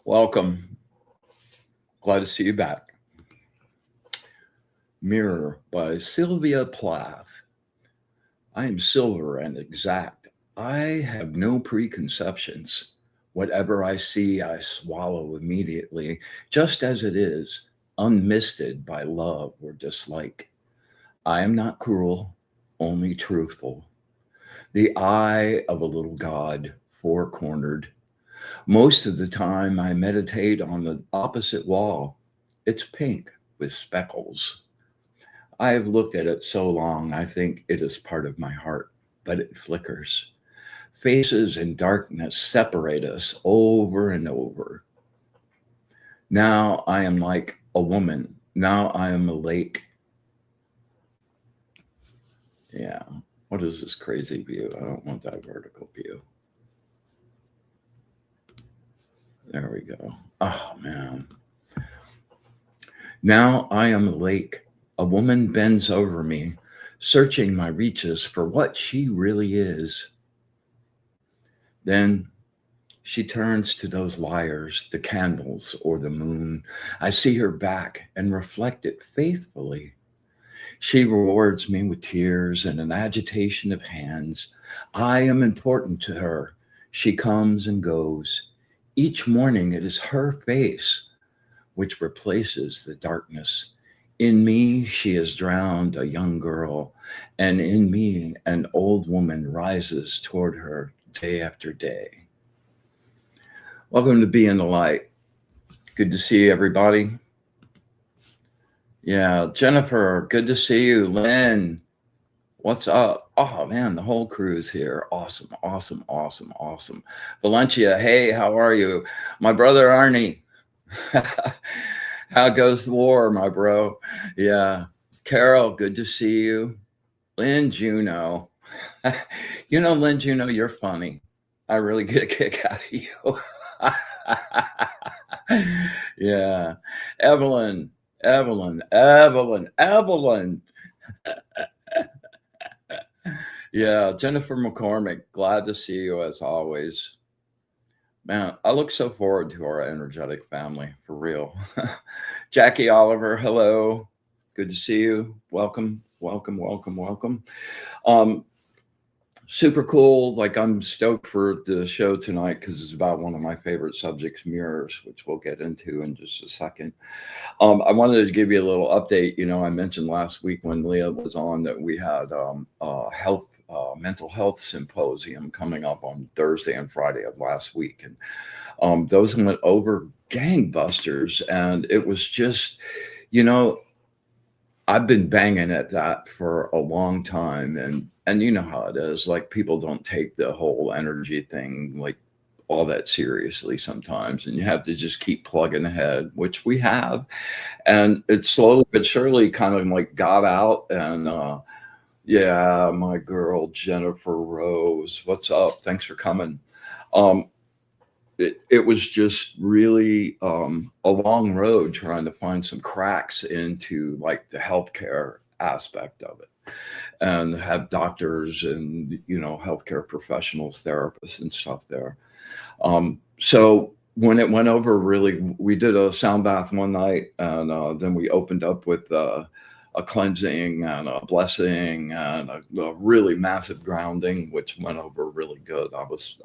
Welcome. Glad to see you back. Mirror by Sylvia Plath. I am silver and exact. I have no preconceptions. Whatever I see, I swallow immediately, just as it is, unmisted by love or dislike. I am not cruel, only truthful. The eye of a little god, four-cornered. Most of the time, I meditate on the opposite wall. It's pink with speckles. I have looked at it so long, I think it is part of my heart, but it flickers. Faces in darkness separate us over and over. Now I am like a woman. Now I am a lake. Yeah. What is this crazy view? I don't want that vertical view. There we go. Oh, man. Now I am a lake. A woman bends over me, searching my reaches for what she really is. Then she turns to those liars, the candles or the moon. I see her back and reflect it faithfully. She rewards me with tears and an agitation of hands. I am important to her. She comes and goes. Each morning it is her face which replaces the darkness. In me, she has drowned a young girl, and in me, an old woman rises toward her day after day. Welcome to Be in the Light. Good to see everybody. Yeah, Jennifer, good to see you. Lynn, what's up? Oh, man, the whole crew's here. Awesome, awesome, awesome, awesome. Valencia, hey, how are you? My brother, Arnie. How goes the war, my bro? Yeah. Carol, good to see you. Lynn Juno. You know, Lynn Juno, you're funny. I really get a kick out of you. Yeah. Evelyn. Yeah. Jennifer McCormick, glad to see you as always. Man, I look so forward to our energetic family, for real. Jackie Oliver, hello. Good to see you. Welcome. Super cool. Like, I'm stoked for the show tonight because it's about one of my favorite subjects, mirrors, which we'll get into in just a second. I wanted to give you a little update. You know, I mentioned last week when Leah was on that we had mental health symposium coming up on Thursday and Friday of last week. And those went over gangbusters. And it was just, you know, I've been banging at that for a long time. And you know how it is, like, people don't take the whole energy thing like all that seriously sometimes. And you have to just keep plugging ahead, which we have. And it slowly but surely kind of like got out. And yeah, my girl, Jennifer Rose, what's up? Thanks for coming. It was just really a long road trying to find some cracks into like the healthcare aspect of it, and have doctors and, you know, healthcare professionals, therapists and stuff there. So when it went over, really, we did a sound bath one night, and then we opened up with a cleansing and a blessing and a really massive grounding, which went over really good. I was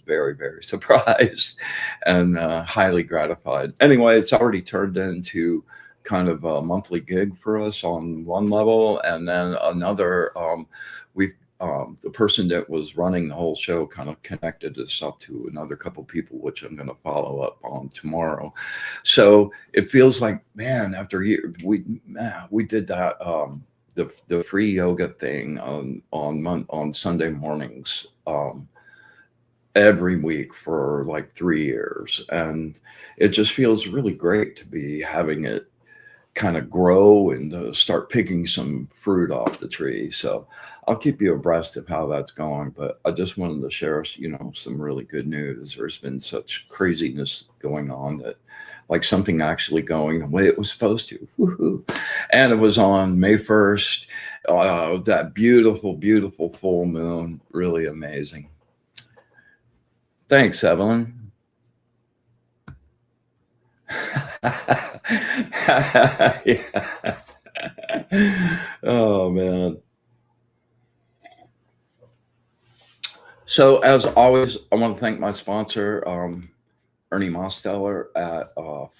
very, very surprised and highly gratified. Anyway, it's already turned into kind of a monthly gig for us on one level, and then another, we the person that was running the whole show kind of connected us up to another couple people, which I'm going to follow up on tomorrow. So it feels like, man, after year, we did that, the free yoga thing on Sunday mornings, every week for like 3 years, and it just feels really great to be having it kind of grow and start picking some fruit off the tree. So I'll keep you abreast of how that's going. But I just wanted to share, some really good news. There's been such craziness going on that, like, something actually going the way it was supposed to. Woohoo. And it was on May 1st, that beautiful, beautiful full moon. Really amazing. Thanks, Evelyn. Yeah. Oh man. So as always, I want to thank my sponsor, Ernie Mosteller at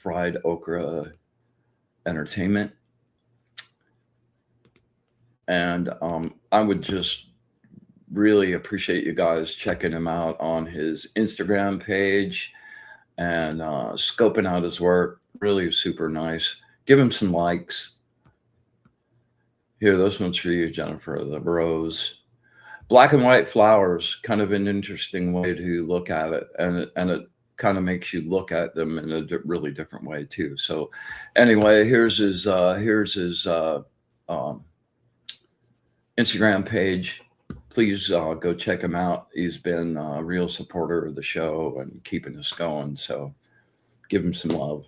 Fried Okra Entertainment. And I would just really appreciate you guys checking him out on his Instagram page and scoping out his work. Really super nice. Give him some likes. Here, this one's for you, Jennifer. The rose. Black and white flowers, kind of an interesting way to look at it. And it kind of makes you look at them in a really different way too. So anyway, here's his Instagram page. Please go check him out. He's been a real supporter of the show and keeping us going. So give him some love.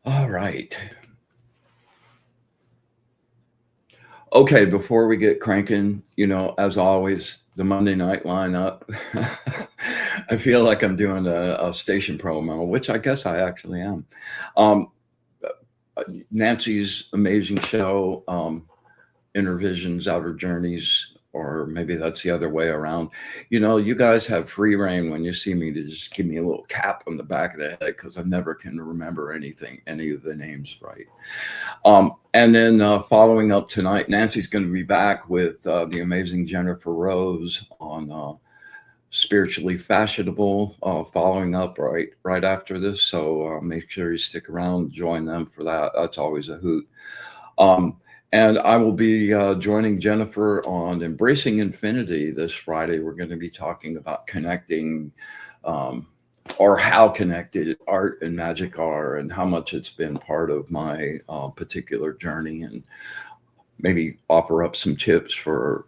All right. Okay, before we get cranking, as always, the Monday night lineup. I feel like I'm doing a station promo, which I guess I actually am. Nancy's amazing show, Inner Visions, Outer Journeys, or maybe that's the other way around. You guys have free reign when you see me to just give me a little cap on the back of the head, because I never can remember any of the names right. And then following up tonight, Nancy's going to be back with the amazing Jennifer Rose on Spiritually Fashionable, following up right after this. So make sure you stick around and join them for that. That's always a hoot. And I will be joining Jennifer on Embracing Infinity this Friday. We're going to be talking about connecting, or how connected art and magic are, and how much it's been part of my particular journey, and maybe offer up some tips for,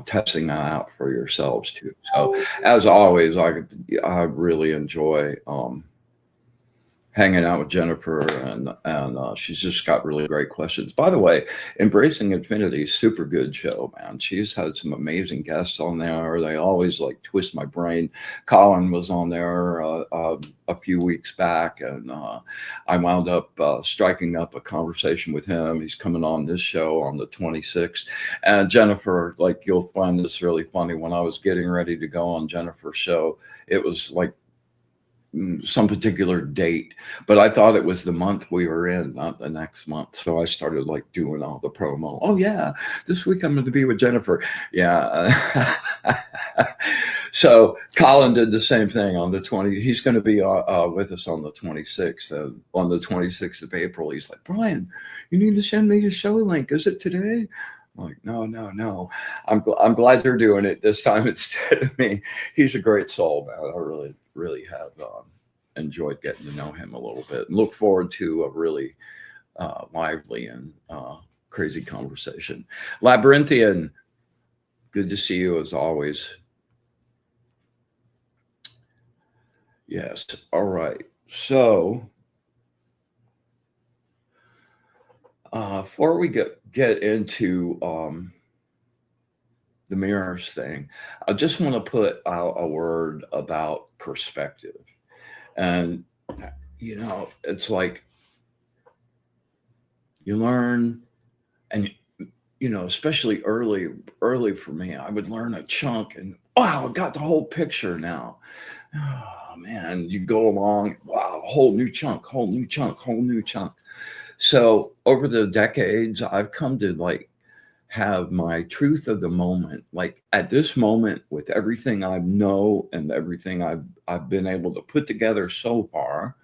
testing that out for yourselves too. So as always, I really enjoy hanging out with Jennifer, and she's just got really great questions. By the way, Embracing Infinity, super good show, man. She's had some amazing guests on there. They always like twist my brain. Colin was on there a few weeks back, and I wound up striking up a conversation with him. He's coming on this show on the 26th. And Jennifer, like, you'll find this really funny. When I was getting ready to go on Jennifer's show, it was like some particular date, but I thought it was the month we were in, not the next month. So I started like doing all the promo. Oh yeah, this week I'm going to be with Jennifer. Yeah. So Colin did the same thing on the 20. He's going to be with us on the 26th. On the 26th of April, he's like, Brian, you need to send me your show link. Is it today? I'm like, no. I'm glad they're doing it this time instead of me. He's a great soul, man. I really have enjoyed getting to know him a little bit, and look forward to a really lively and crazy conversation. Labyrinthian, good to see you as always. Yes. All right. So before we get into the mirrors thing, I just want to put out a word about perspective. And, it's like you learn, and, especially early for me, I would learn a chunk and, wow, I got the whole picture now. Oh man, you go along, wow, whole new chunk, whole new chunk, whole new chunk. So over the decades, I've come to like have my truth of the moment. Like at this moment, with everything I know and everything I've been able to put together so far,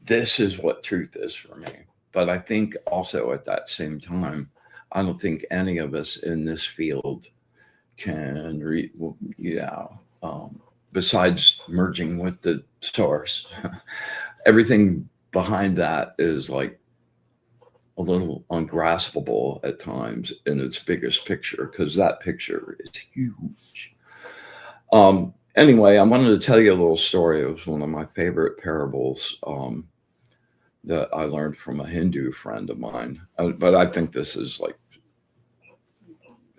this is what truth is for me. But I think also at that same time, I don't think any of us in this field can besides merging with the source, everything behind that is like a little ungraspable at times in its biggest picture, because that picture is huge. Anyway, I wanted to tell you a little story. It was one of my favorite parables that I learned from a Hindu friend of mine. But I think this is like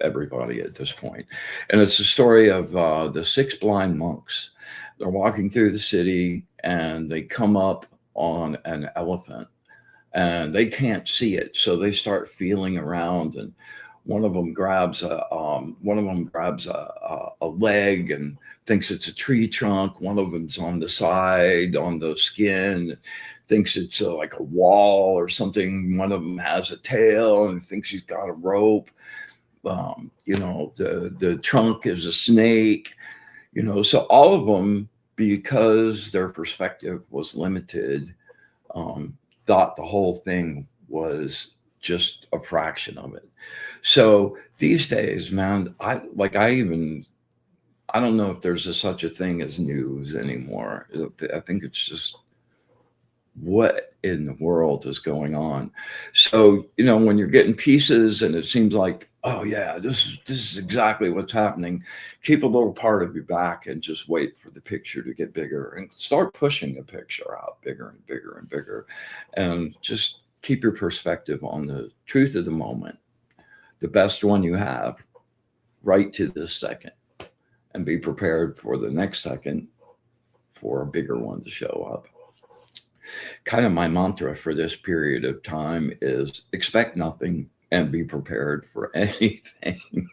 everybody at this point. And it's the story of the six blind monks. They're walking through the city and they come up on an elephant and they can't see it. So they start feeling around, and one of them grabs a leg and thinks it's a tree trunk. One of them's on the side, on the skin, thinks it's like a wall or something. One of them has a tail and thinks he's got a rope. The trunk is a snake, so all of them, because their perspective was limited, thought the whole thing was just a fraction of it. So these days, man, I don't know if there's such a thing as news anymore. I think it's just what in the world is going on. So, when you're getting pieces and it seems like, oh yeah, this is exactly what's happening, keep a little part of your back and just wait for the picture to get bigger and start pushing the picture out bigger and bigger and bigger, and just keep your perspective on the truth of the moment, the best one you have right to this second, and be prepared for the next second for a bigger one to show up. Kind of my mantra for this period of time is expect nothing and be prepared for anything.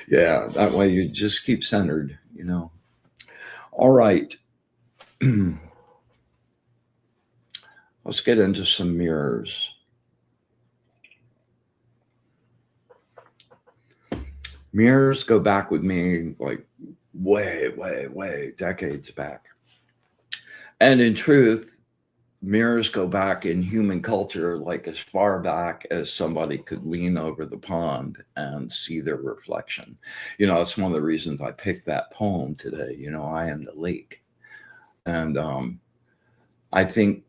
Yeah, that way you just keep centered, All right. Let's get into some mirrors. Mirrors go back with me like way, way, way decades back. And in truth, mirrors go back in human culture like as far back as somebody could lean over the pond and see their reflection. It's one of the reasons I picked that poem today. I am the lake. And I think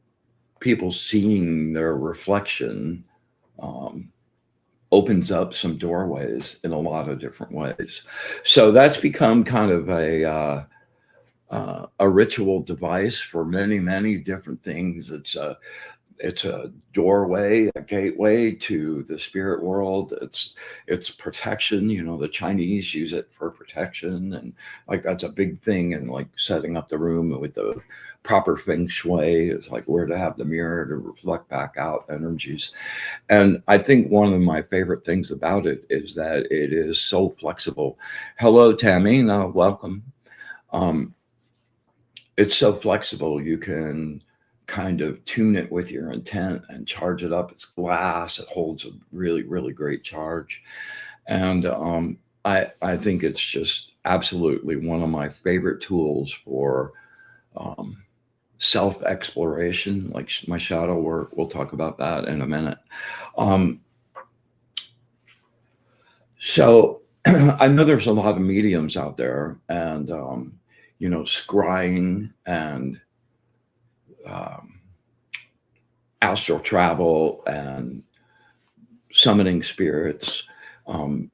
people seeing their reflection opens up some doorways in a lot of different ways. So that's become kind of a ritual device for many, many different things. It's a doorway, a gateway to the spirit world. It's protection. The Chinese use it for protection, and like that's a big thing. And like setting up the room with the proper feng shui is like where to have the mirror to reflect back out energies. And I think one of my favorite things about it is that it is so flexible. Hello, Tammy. Welcome. It's so flexible. You can kind of tune it with your intent and charge it up. It's glass. It holds a really, really great charge. And I think it's just absolutely one of my favorite tools for self-exploration, like my shadow work. We'll talk about that in a minute. So I know there's a lot of mediums out there, and scrying and astral travel and summoning spirits.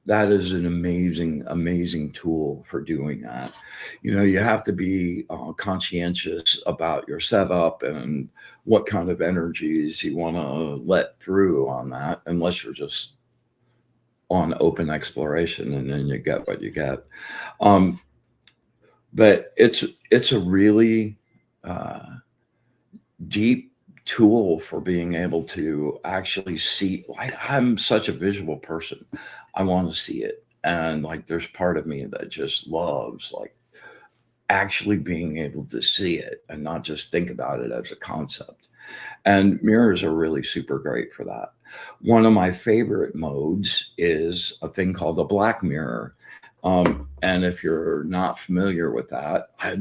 That is an amazing, amazing tool for doing that. You have to be conscientious about your setup and what kind of energies you want to let through on that, unless you're just on open exploration and then you get what you get. But it's a really deep tool for being able to actually see. Like, I'm such a visual person. I want to see it. And like there's part of me that just loves like actually being able to see it and not just think about it as a concept. And mirrors are really super great for that. One of my favorite modes is a thing called a black mirror. And if you're not familiar with that, I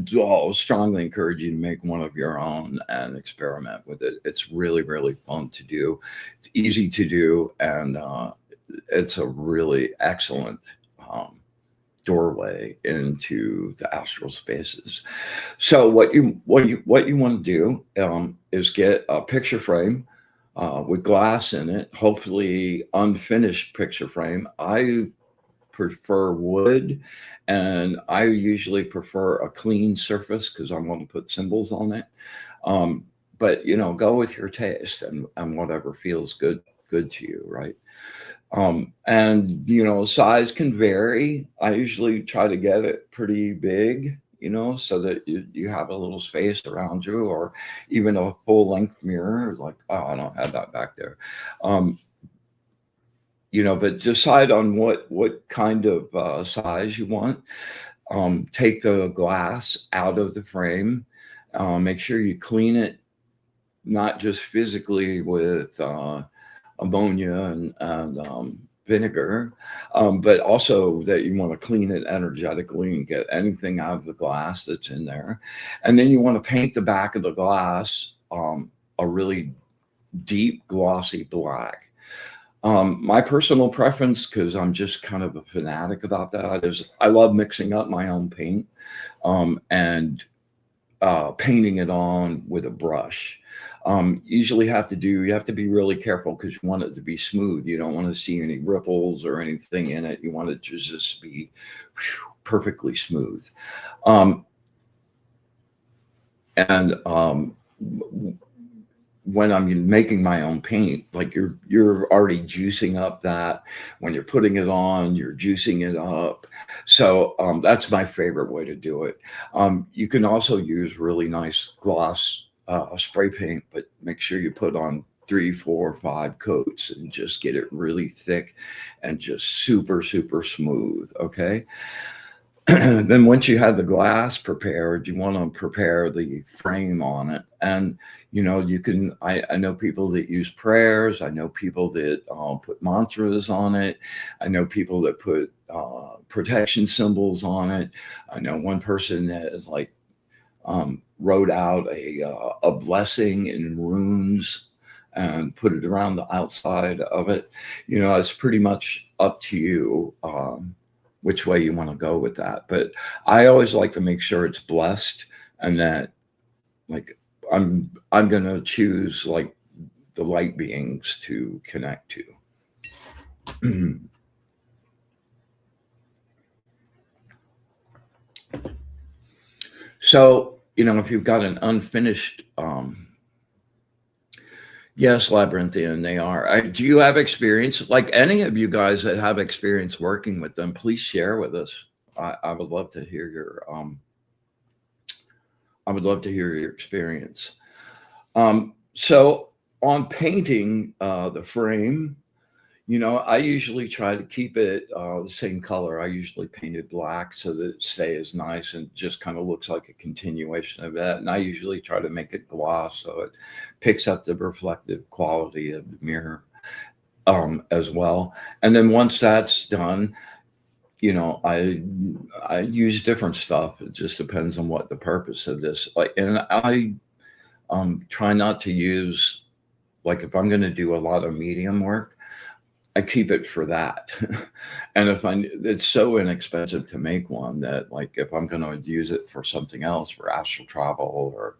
strongly encourage you to make one of your own and experiment with it. It's really, really fun to do. It's easy to do, and it's a really excellent um, doorway into the astral spaces. So what you want to do is get a picture frame with glass in it, hopefully unfinished picture frame. I prefer wood, and I usually prefer a clean surface because I want to put symbols on it. But go with your taste and whatever feels good to you, right? And size can vary. I usually try to get it pretty big, so that you have a little space around you, or even a full length mirror. Like, oh, I don't have that back there. Um, but decide on what kind of size you want. Take the glass out of the frame. Make sure you clean it, not just physically with ammonia and vinegar, but also that you want to clean it energetically and get anything out of the glass that's in there. And then you want to paint the back of the glass a really deep, glossy black. My personal preference, because I'm just kind of a fanatic about that, is I love mixing up my own paint and painting it on with a brush. Usually you have to be really careful because you want it to be smooth. You don't want to see any ripples or anything in it. You want it to just be perfectly smooth. Um, and when I'm making my own paint, like you're already juicing up that when you're putting it on, you're juicing it up. So that's my favorite way to do it. You can also use really nice gloss spray paint, but make sure you put on 3, 4, 5 coats and just get it really thick and just super, super smooth. Okay. Then once you have the glass prepared, you want to prepare the frame on it. And you can, I know people that use prayers. I know people that put mantras on it. I know people that put protection symbols on it. I know one person that is like wrote out a blessing in runes and put it around the outside of it. It's pretty much up to you which way you want to go with that. But I always like to make sure it's blessed, and that like I'm gonna choose like the light beings to connect to. So if you've got an unfinished yes, labyrinthian, they are. Do you have experience, like any of you guys that have experience working with them? Please share with us. I would love to hear your experience. So on painting the frame, I usually try to keep it the same color. I usually paint it black so that it stays nice and just kind of looks like a continuation of that. And I usually try to make it gloss so it picks up the reflective quality of the mirror as well. And then once that's done, I use different stuff. It just depends on what the purpose of this. Like, and I try not to use, like, if I'm going to do a lot of medium work, I keep it for that. And it's so inexpensive to make one that, like, if I'm going to use it for something else, for astral travel or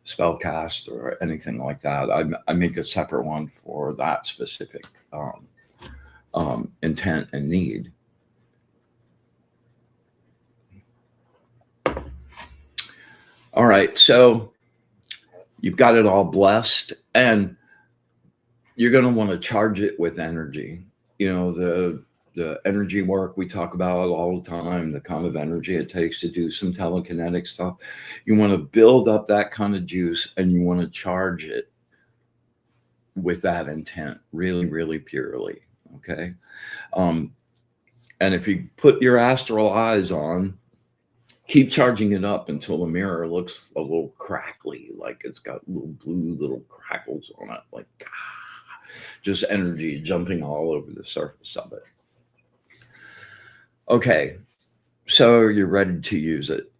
spellcast or anything like that, I make a separate one for that specific intent and need. All right, so you've got it all blessed, and you're going to want to charge it with energy. The energy work we talk about all the time, the kind of energy it takes to do some telekinetic stuff. You want to build up that kind of juice, and you want to charge it with that intent, really, really purely. Okay. And if you put your astral eyes on, keep charging it up until the mirror looks a little crackly, like it's got little blue little crackles on it, like just energy jumping all over the surface of it. Okay, so you're ready to use it.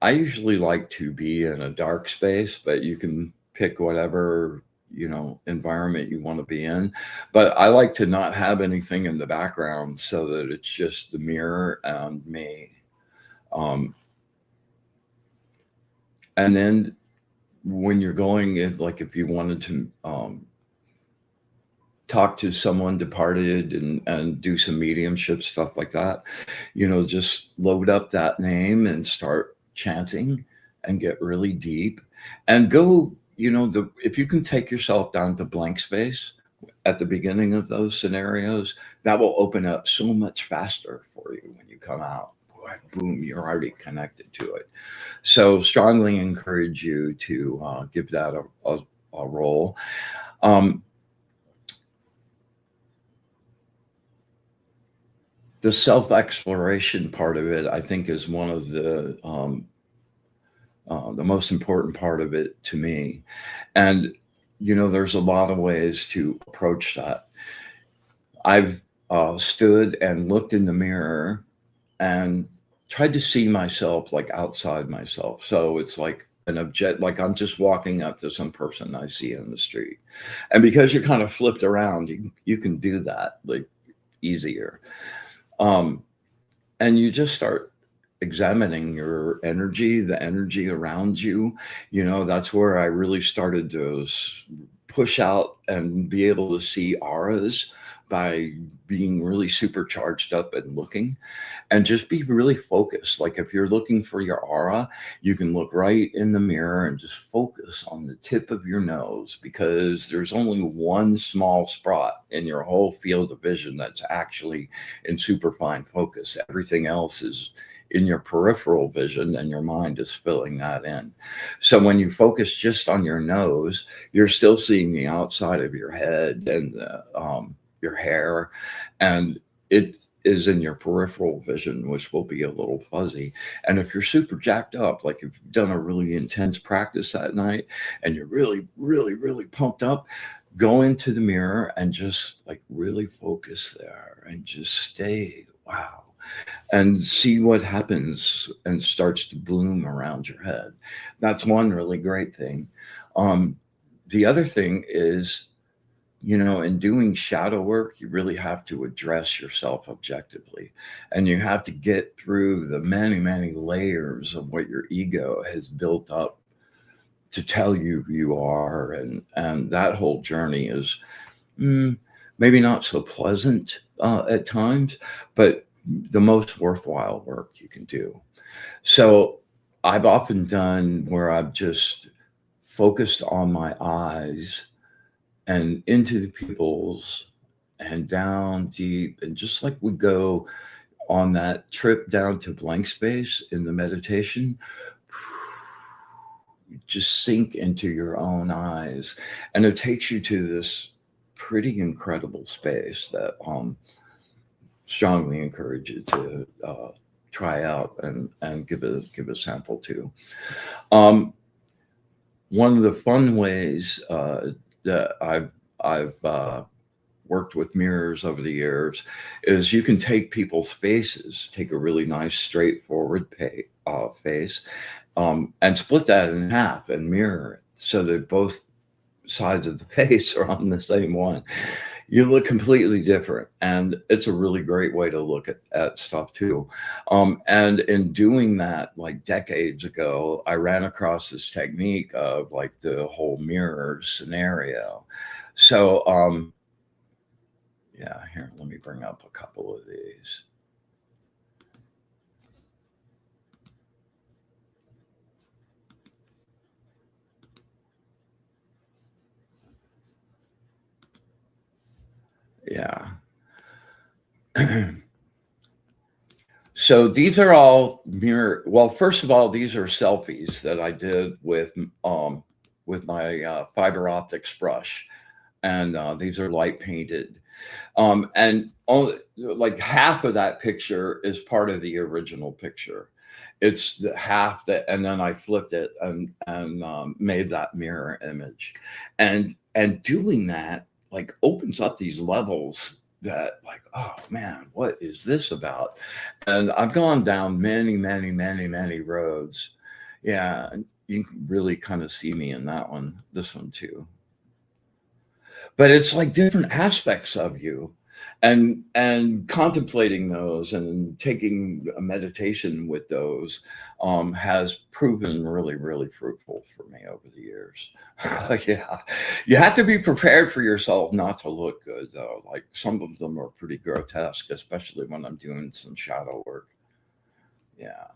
I usually like to be in a dark space, but you can pick whatever, environment you want to be in. But I like to not have anything in the background so that it's just the mirror and me. Um, and then when you're going in, like if you wanted to talk to someone departed and do some mediumship stuff like that, just load up that name and start chanting and get really deep and go, if you can take yourself down to blank space at the beginning of those scenarios, that will open up so much faster for you when you come out. Boom, you're already connected to it. So strongly encourage you to give that a roll. The self-exploration part of it, I think, is one of the most important part of it to me. And, there's a lot of ways to approach that. I've stood and looked in the mirror and tried to see myself like outside myself. So it's like an object, like I'm just walking up to some person I see in the street. And because you're kind of flipped around, you can do that like easier. And you just start examining your energy, the energy around you. That's where I really started to push out and be able to see auras by being really supercharged up and looking and just be really focused. Like if you're looking for your aura, you can look right in the mirror and just focus on the tip of your nose, because there's only one small spot in your whole field of vision that's actually in superfine focus. Everything else is in your peripheral vision, and your mind is filling that in. So when you focus just on your nose, you're still seeing the outside of your head and your hair, and it is in your peripheral vision, which will be a little fuzzy. And if you're super jacked up, like if you've done a really intense practice that night and you're really, really, really pumped up, go into the mirror and just like really focus there and just stay, wow, and see what happens and starts to bloom around your head. That's one really great thing. The other thing is, in doing shadow work, you really have to address yourself objectively. And you have to get through the many, many layers of what your ego has built up to tell you who you are. And that whole journey is maybe not so pleasant at times, but the most worthwhile work you can do. So I've often done where I've just focused on my eyes and into the pupils and down deep, and just like we go on that trip down to blank space in the meditation, just sink into your own eyes, and it takes you to this pretty incredible space that strongly encourage you to try out and give a sample to. One of the fun ways that I've worked with mirrors over the years is you can take people's faces, take a really nice straightforward face, and split that in half and mirror it so that both sides of the face are on the same one. You look completely different, and it's a really great way to look at stuff too. And in doing that, like decades ago, I ran across this technique of like the whole mirror scenario. So yeah, here, let me bring up a couple of these. Yeah. So these are all mirror. Well, first of all, these are selfies that I did with my fiber optics brush, and these are light painted. And only like half of that picture is part of the original picture. It's the half that, and then I flipped it and made that mirror image, and doing that like opens up these levels that like, oh man, what is this about? And I've gone down many, many, many, many roads. Yeah, and you can really kind of see me in that one, this one too. But it's like different aspects of you, and contemplating those and taking a meditation with those has proven really, really fruitful for me over the years. Yeah, you have to be prepared for yourself not to look good though. Like some of them are pretty grotesque, especially when I'm doing some shadow work. Yeah.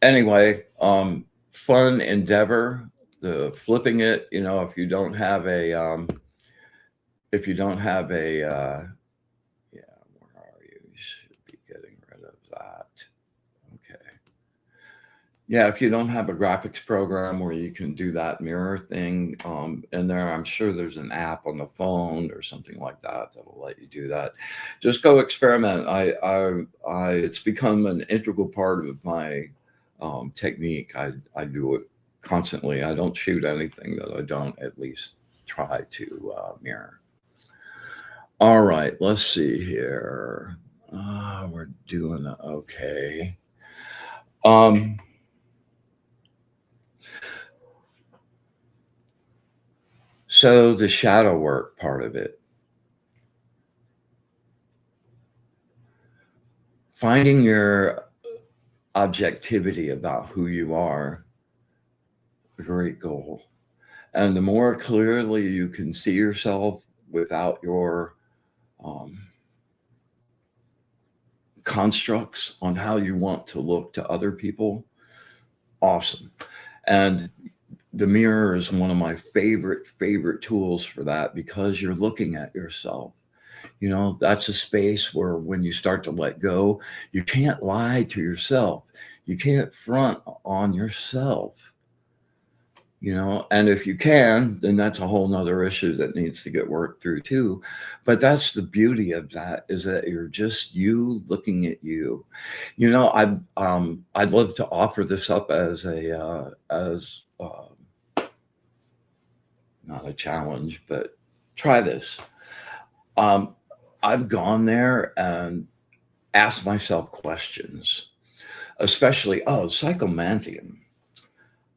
Anyway, fun endeavor, the flipping it, if you don't have a if you don't have a yeah, where are you? You should be getting rid of that. Okay. Yeah, if you don't have a graphics program where you can do that mirror thing in there, I'm sure there's an app on the phone or something like that that'll let you do that. Just go experiment. It's become an integral part of my technique. I do it constantly. I don't shoot anything that I don't at least try to mirror. All right, let's see here. We're doing okay. So the shadow work part of it, finding your objectivity about who you are, a great goal. And the more clearly you can see yourself without your constructs on how you want to look to other people, awesome. And the mirror is one of my favorite tools for that, because you're looking at yourself. That's a space where when you start to let go, you can't lie to yourself. You can't front on yourself. And if you can, then that's a whole nother issue that needs to get worked through too. But that's the beauty of that, is that you're just you looking at you. I'd love to offer this up as not a challenge, but try this. I've gone there and asked myself questions, especially, psychomantium.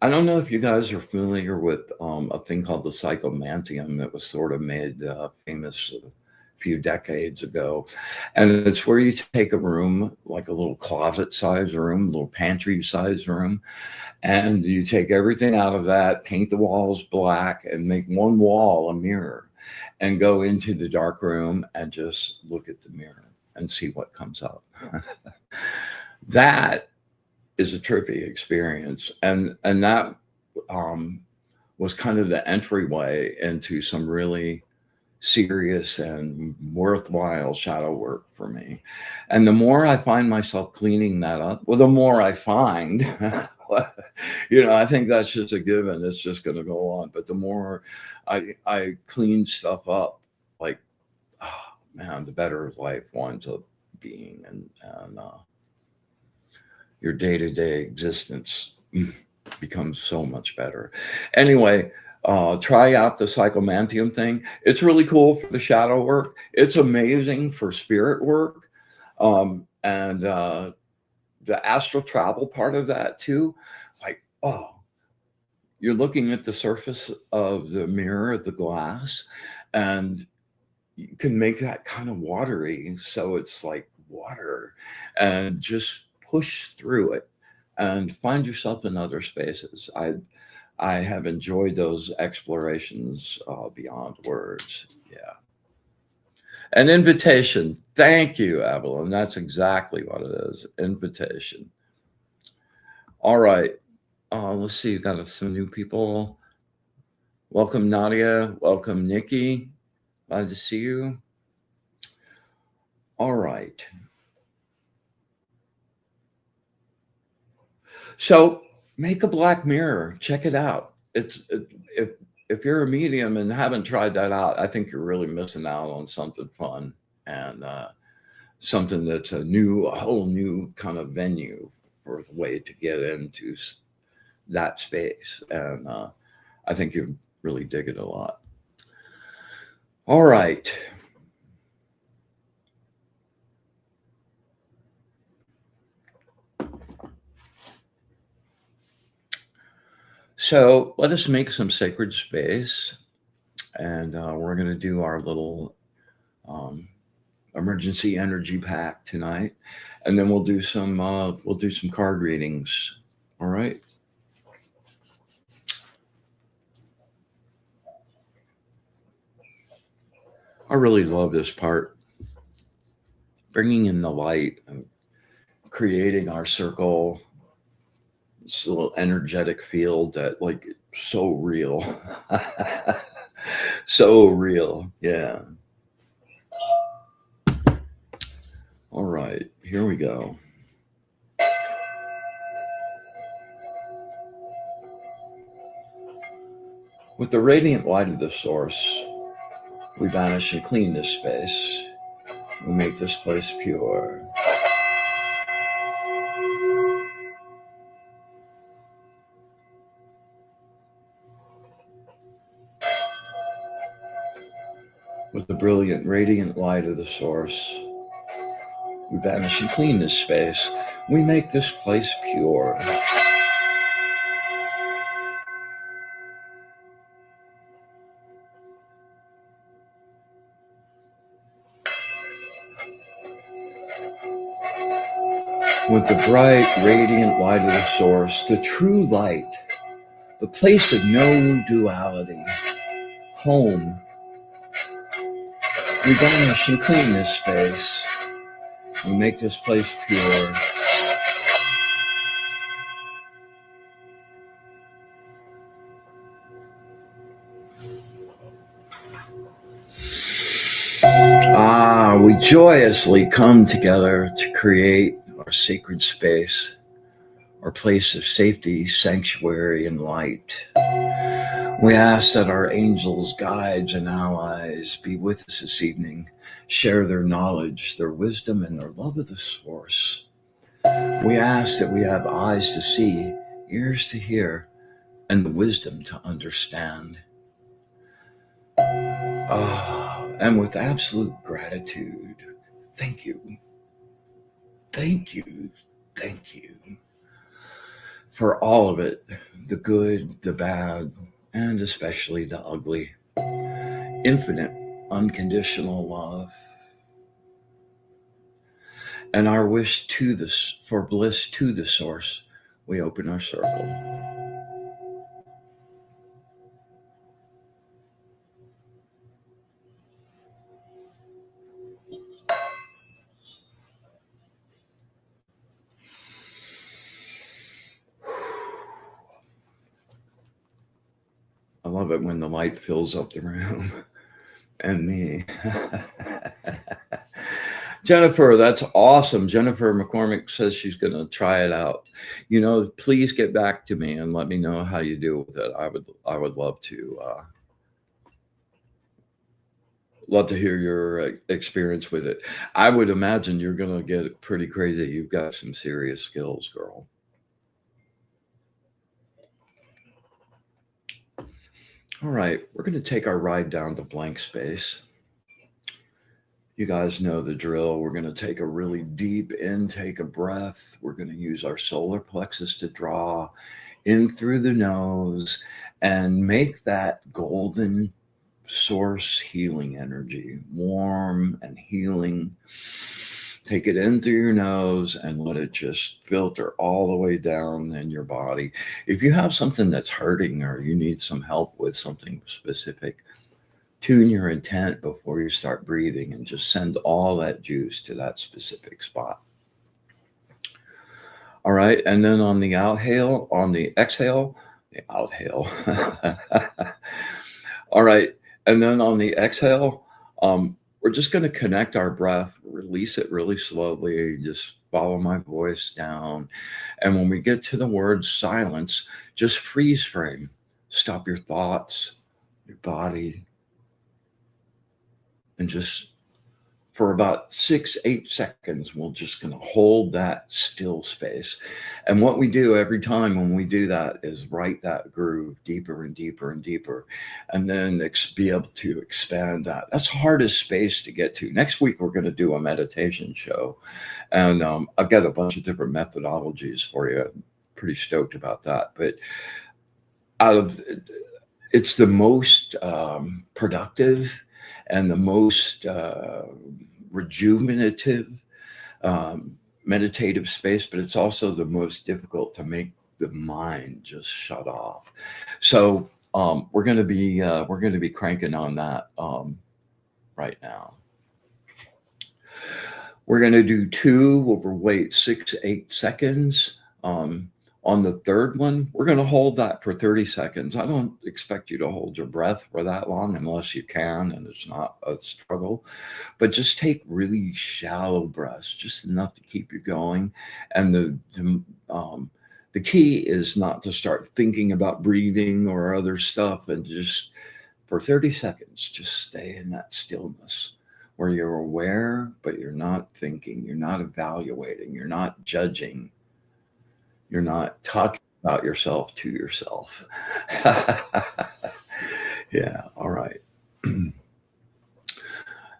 I don't know if you guys are familiar with a thing called the psychomantium that was sort of made famous a few decades ago. And it's where you take a room, like a little closet size room, a little pantry size room, and you take everything out of that, paint the walls black, and make one wall a mirror, and go into the dark room and just look at the mirror and see what comes up. That is a trippy experience, and that was kind of the entryway into some really serious and worthwhile shadow work for me. And the more I find myself cleaning that up, well, the more I find, I think that's just a given. It's just going to go on. But the more I clean stuff up, like, oh, man, the better life winds up being, and your day-to-day existence becomes so much better. Anyway, try out the psychomantium thing. It's really cool for the shadow work. It's amazing for spirit work. And the astral travel part of that too. Like, you're looking at the surface of the mirror, the glass, and you can make that kind of watery. So it's like water, and just push through it and find yourself in other spaces. I have enjoyed those explorations beyond words. Yeah. An invitation. Thank you, Evelyn. That's exactly what it is. Invitation. All right. Let's see. We've got some new people. Welcome, Nadia. Welcome, Nikki. Glad to see you. All right. So make a black mirror. Check it out. If you're a medium and haven't tried that out, I think you're really missing out on something fun, and something that's a whole new kind of venue or the way to get into that space. And I think you really dig it a lot. All right. So let us make some sacred space, and we're going to do our little emergency energy pack tonight, and then we'll do some card readings. All right. I really love this part, bringing in the light and creating our circle. This little energetic field that like so real. So real. Yeah. All right, here we go. With the radiant light of the source, we banish and clean this space. We make this place pure. With the brilliant, radiant light of the source, we banish and clean this space. We make this place pure. With the bright, radiant light of the source, the true light, the place of no duality, home, we banish and clean this space. We make this place pure. We joyously come together to create our sacred space, our place of safety, sanctuary, and light. We ask that our angels, guides, and allies be with us this evening, share their knowledge, their wisdom, and their love of the source. We ask that we have eyes to see, ears to hear, and the wisdom to understand. And with absolute gratitude, thank you. Thank you. Thank you for all of it, the good, the bad, and especially the ugly. Infinite, unconditional love. And our wish for bliss to the source, we open our circle. I love it when the light fills up the room and me. Jennifer, that's awesome. Jennifer McCormick says she's going to try it out. Please get back to me and let me know how you do with it. I would love to hear your experience with it. I would imagine you're going to get pretty crazy. You've got some serious skills, girl. All right, we're going to take our ride down to blank space. You guys know the drill. We're going to take a really deep intake of breath. We're going to use our solar plexus to draw in through the nose and make that golden source healing energy, warm and healing. Take it in through your nose and let it just filter all the way down in your body. If you have something that's hurting or you need some help with something specific, tune your intent before you start breathing and just send all that juice to that specific spot. All right. And then on the exhale, the outhale. All right. And then on the exhale, we're just going to connect our breath, release it really slowly, just follow my voice down. And when we get to the word silence, just freeze frame, stop your thoughts, your body, and just for about 6, 8 seconds, we're just going to hold that still space. And what we do every time when we do that is write that groove deeper and deeper and deeper, and then be able to expand that. That's the hardest space to get to. Next week, we're going to do a meditation show. And I've got a bunch of different methodologies for you. I'm pretty stoked about that. But out of it's the most productive and the most rejuvenative meditative space, but it's also the most difficult to make the mind just shut off. So we're going to be cranking on that right now. We're going to do 2. We'll wait 6, 8 seconds. On the third one, we're going to hold that for 30 seconds. I don't expect you to hold your breath for that long unless you can, and it's not a struggle. But just take really shallow breaths, just enough to keep you going. And the key is not to start thinking about breathing or other stuff, and just for 30 seconds, just stay in that stillness where you're aware, but you're not thinking, you're not evaluating, you're not judging. You're not talking about yourself to yourself. Yeah, all right.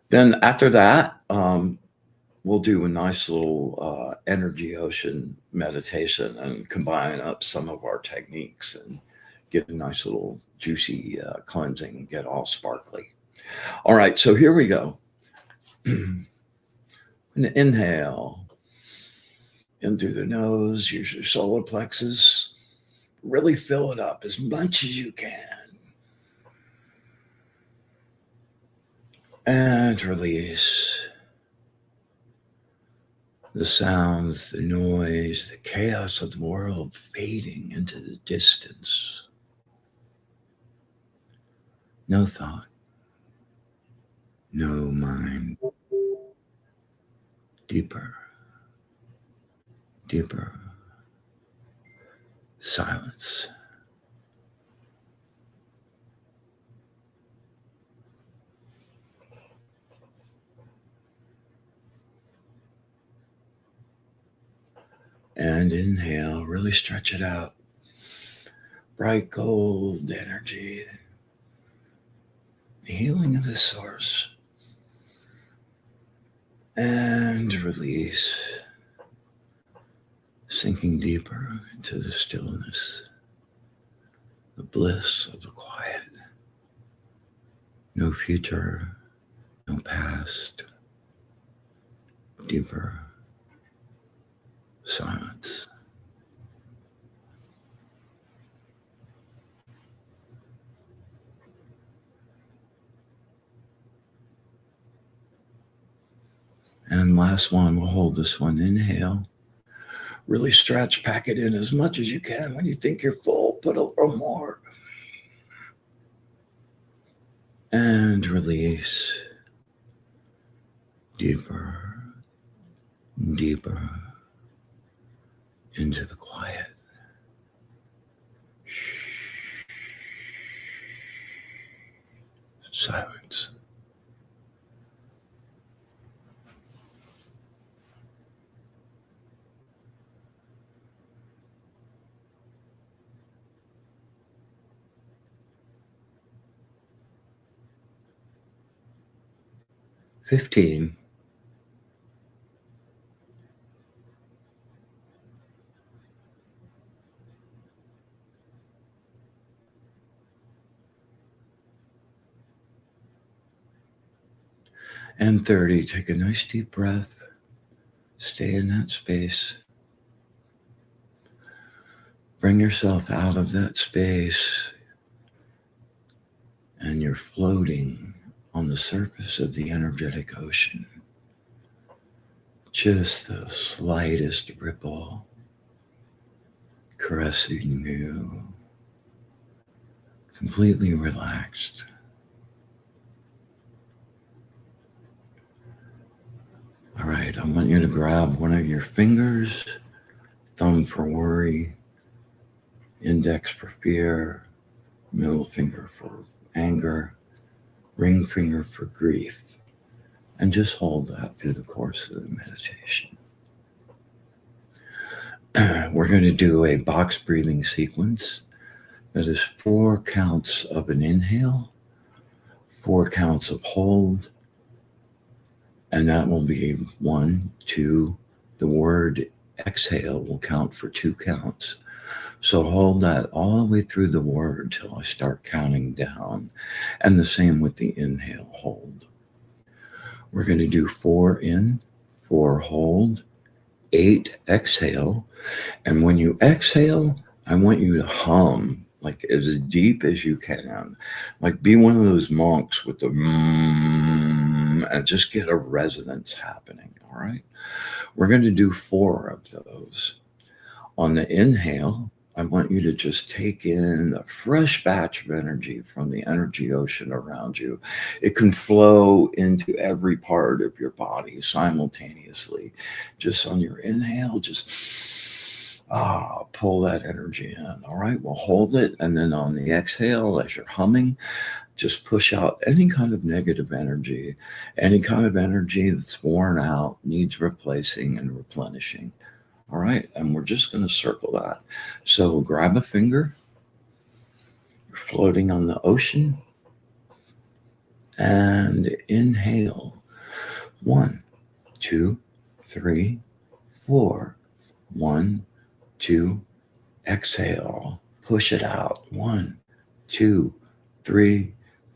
Then after that, we'll do a nice little energy ocean meditation and combine up some of our techniques and get a nice little juicy cleansing and get all sparkly. All right, so here we go. Inhale. In through the nose, use your solar plexus. Really fill it up as much as you can. And release the sounds, the noise, the chaos of the world fading into the distance. No thought, no mind. Deeper. Deeper silence. And inhale, really stretch it out. Bright gold energy, the healing of the source. And release. Sinking deeper into the stillness, the bliss of the quiet. No future, no past. Deeper silence. And last one, we'll hold this one. Inhale. Really stretch, pack it in as much as you can. When you think you're full, put a little more. And release. Deeper, deeper into the quiet. Silence. $15. And 30. Take a nice deep breath. Stay in that space. Bring yourself out of that space, and you're floating on the surface of the energetic ocean. Just the slightest ripple caressing you, completely relaxed. All right, I want you to grab one of your fingers, thumb for worry, index for fear, middle finger for anger, ring finger for grief. And just hold that through the course of the meditation. We're going to do a box breathing sequence that is 4 counts of an inhale, 4 counts of hold, and that will be 1, 2. The word exhale will count for 2 counts. So hold that all the way through the word till I start counting down. And the same with the inhale, hold. We're going to do 4 in, 4 hold, 8 exhale. And when you exhale, I want you to hum like as deep as you can. Like be one of those monks with the and just get a resonance happening, all right? We're going to do 4 of those. On the inhale, I want you to just take in a fresh batch of energy from the energy ocean around you. It can flow into every part of your body simultaneously. Just on your inhale, just pull that energy in. All right, we'll hold it. And then on the exhale, as you're humming, just push out any kind of negative energy, any kind of energy that's worn out, needs replacing and replenishing. All right, and we're just going to circle that. So grab a finger, you're floating on the ocean, and inhale. 1, 2, 3, 4. 1, 2, exhale. Push it out. 1, 2, 3,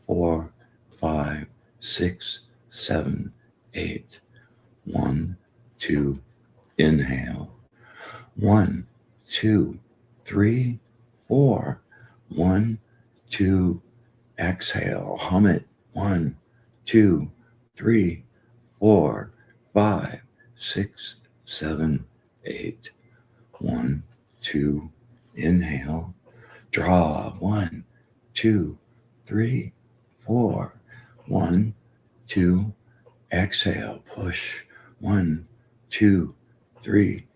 4, 5, 6, 7, 8. 1, 2, inhale. 1, 2, 3, 4. 1, 2, exhale. Hum it. 1, 2, 3, 4, 5, 6, 7, 8. 1, 2, inhale. Draw. 1, 2, 3, 4. 1, 2, exhale. Push. 1, 2, 3,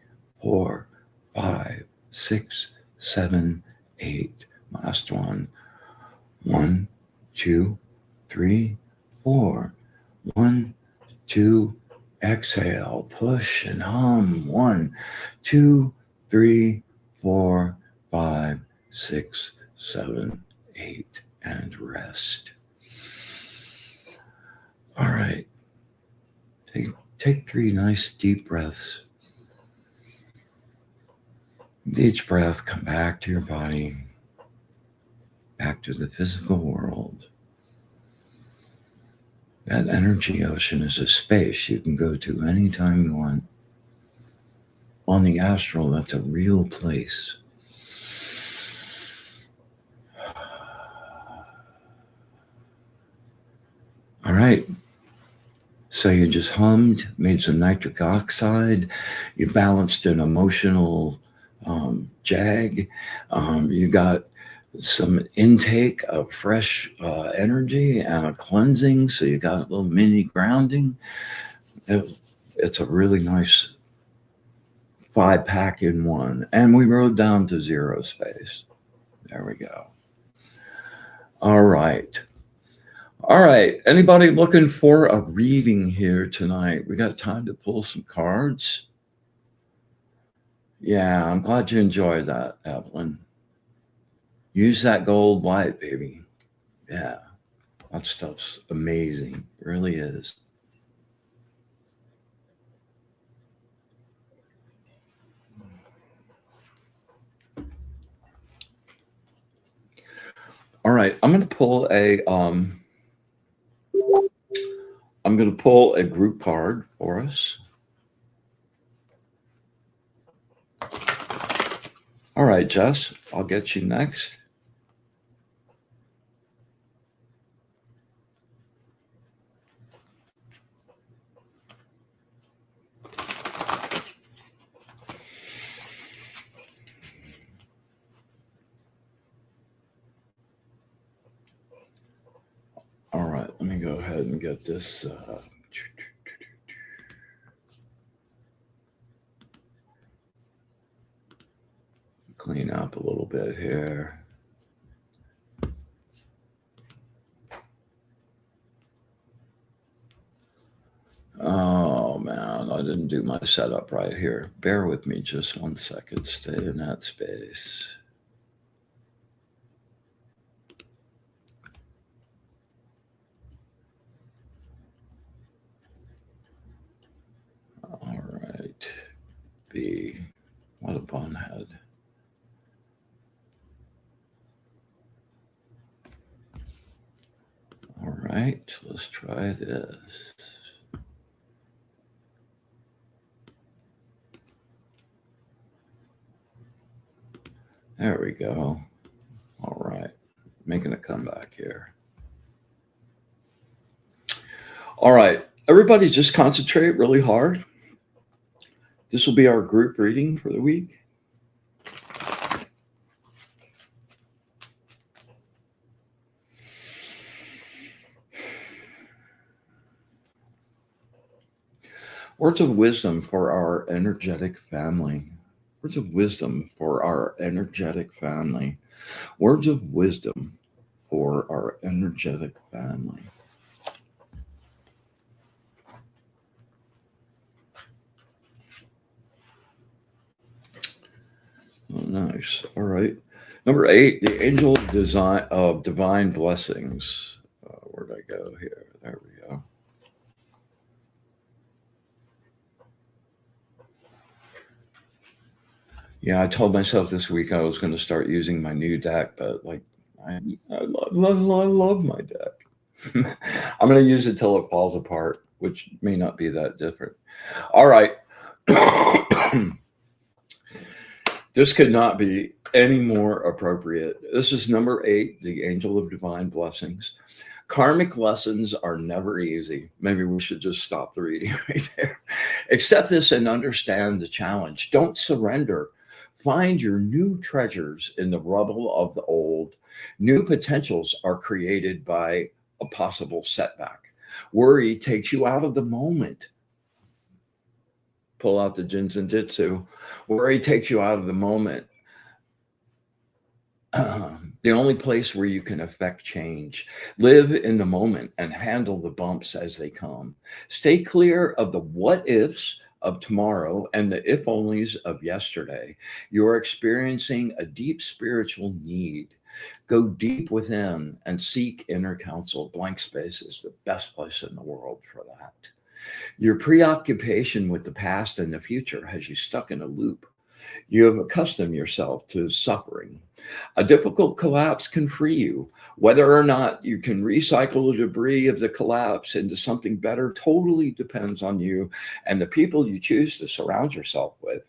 4, 5, 6, 7, 8. Last one. 1, 2, 3, 4. 1, 2, exhale. Push and hum. 1, 2, 3, 4, 5, 6, 7, 8. And rest. All right. Take 3 nice deep breaths. With each breath, come back to your body, back to the physical world. That energy ocean is a space you can go to anytime you want. On the astral, that's a real place. All right. So you just hummed, made some nitric oxide, you balanced an emotional jag, you got some intake of fresh energy and a cleansing, so you got a little mini grounding. It's a really nice 5-pack in one. And we rode down to zero space. There we go. All right. All right. Anybody looking for a reading here tonight? We got time to pull some cards. Yeah, I'm glad you enjoyed that, Evelyn. Use that gold light, baby. Yeah, that stuff's amazing. It really is. All right, I'm going to pull a group card for us. All right, Jess, I'll get you next. All right, let me go ahead and get this. Clean up a little bit here. Oh man, I didn't do my setup right here. Bear with me just 1 second. Stay in that space. All right. B. What a bunhead. All right, let's try this. There we go. All right, making a comeback here. All right, everybody just concentrate really hard. This will be our group reading for the week. Words of wisdom for our energetic family. Words of wisdom for our energetic family. Words of wisdom for our energetic family. Oh, nice. All right. Number 8, the angel of divine blessings. Where'd I go here? There we go. Yeah, I told myself this week I was going to start using my new deck, but like I love my deck. I'm going to use it till it falls apart, which may not be that different. All right. This could not be any more appropriate. This is number 8, the angel of divine blessings. Karmic lessons are never easy. Maybe we should just stop the reading right there. Accept this and understand the challenge. Don't surrender. Find your new treasures in the rubble of the old. New potentials are created by a possible setback. Worry takes you out of the moment. Pull out the Jinzanjitsu. Worry takes you out of the moment. The only place where you can affect change. Live in the moment and handle the bumps as they come. Stay clear of the what ifs of tomorrow and the if onlys of yesterday. You're experiencing a deep spiritual need. Go deep within and seek inner counsel. Blank space is the best place in the world for that. Your preoccupation with the past and the future has you stuck in a loop. You have accustomed yourself to suffering. A difficult collapse can free you. Whether or not you can recycle the debris of the collapse into something better totally depends on you and the people you choose to surround yourself with.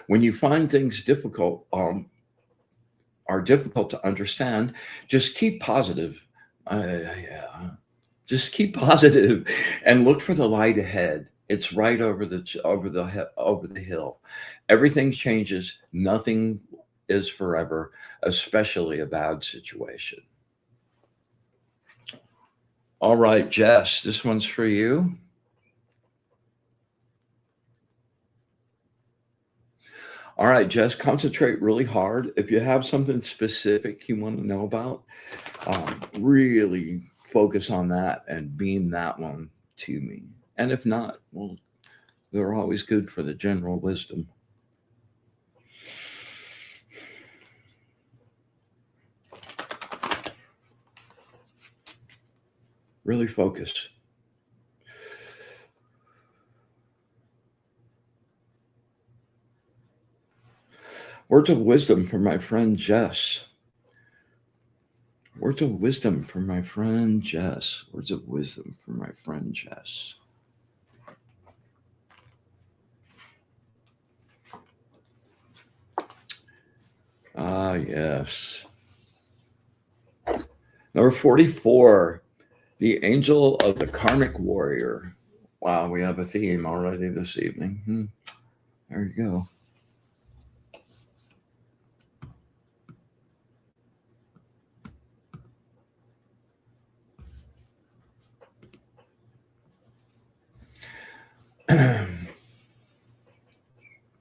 When you find things difficult, are difficult to understand, just keep positive. Just keep positive and look for the light ahead. It's right over the hill. Everything changes. Nothing is forever, especially a bad situation. All right, Jess, this one's for you. All right, Jess, concentrate really hard. If you have something specific you want to know about, really focus on that and beam that one to me. And if not, well, they're always good for the general wisdom. Really focus. Words of wisdom from my friend Jess. Words of wisdom from my friend Jess. Words of wisdom from my friend Jess. Ah, yes. Number 44, the angel of the karmic warrior. Wow, we have a theme already this evening. There you go.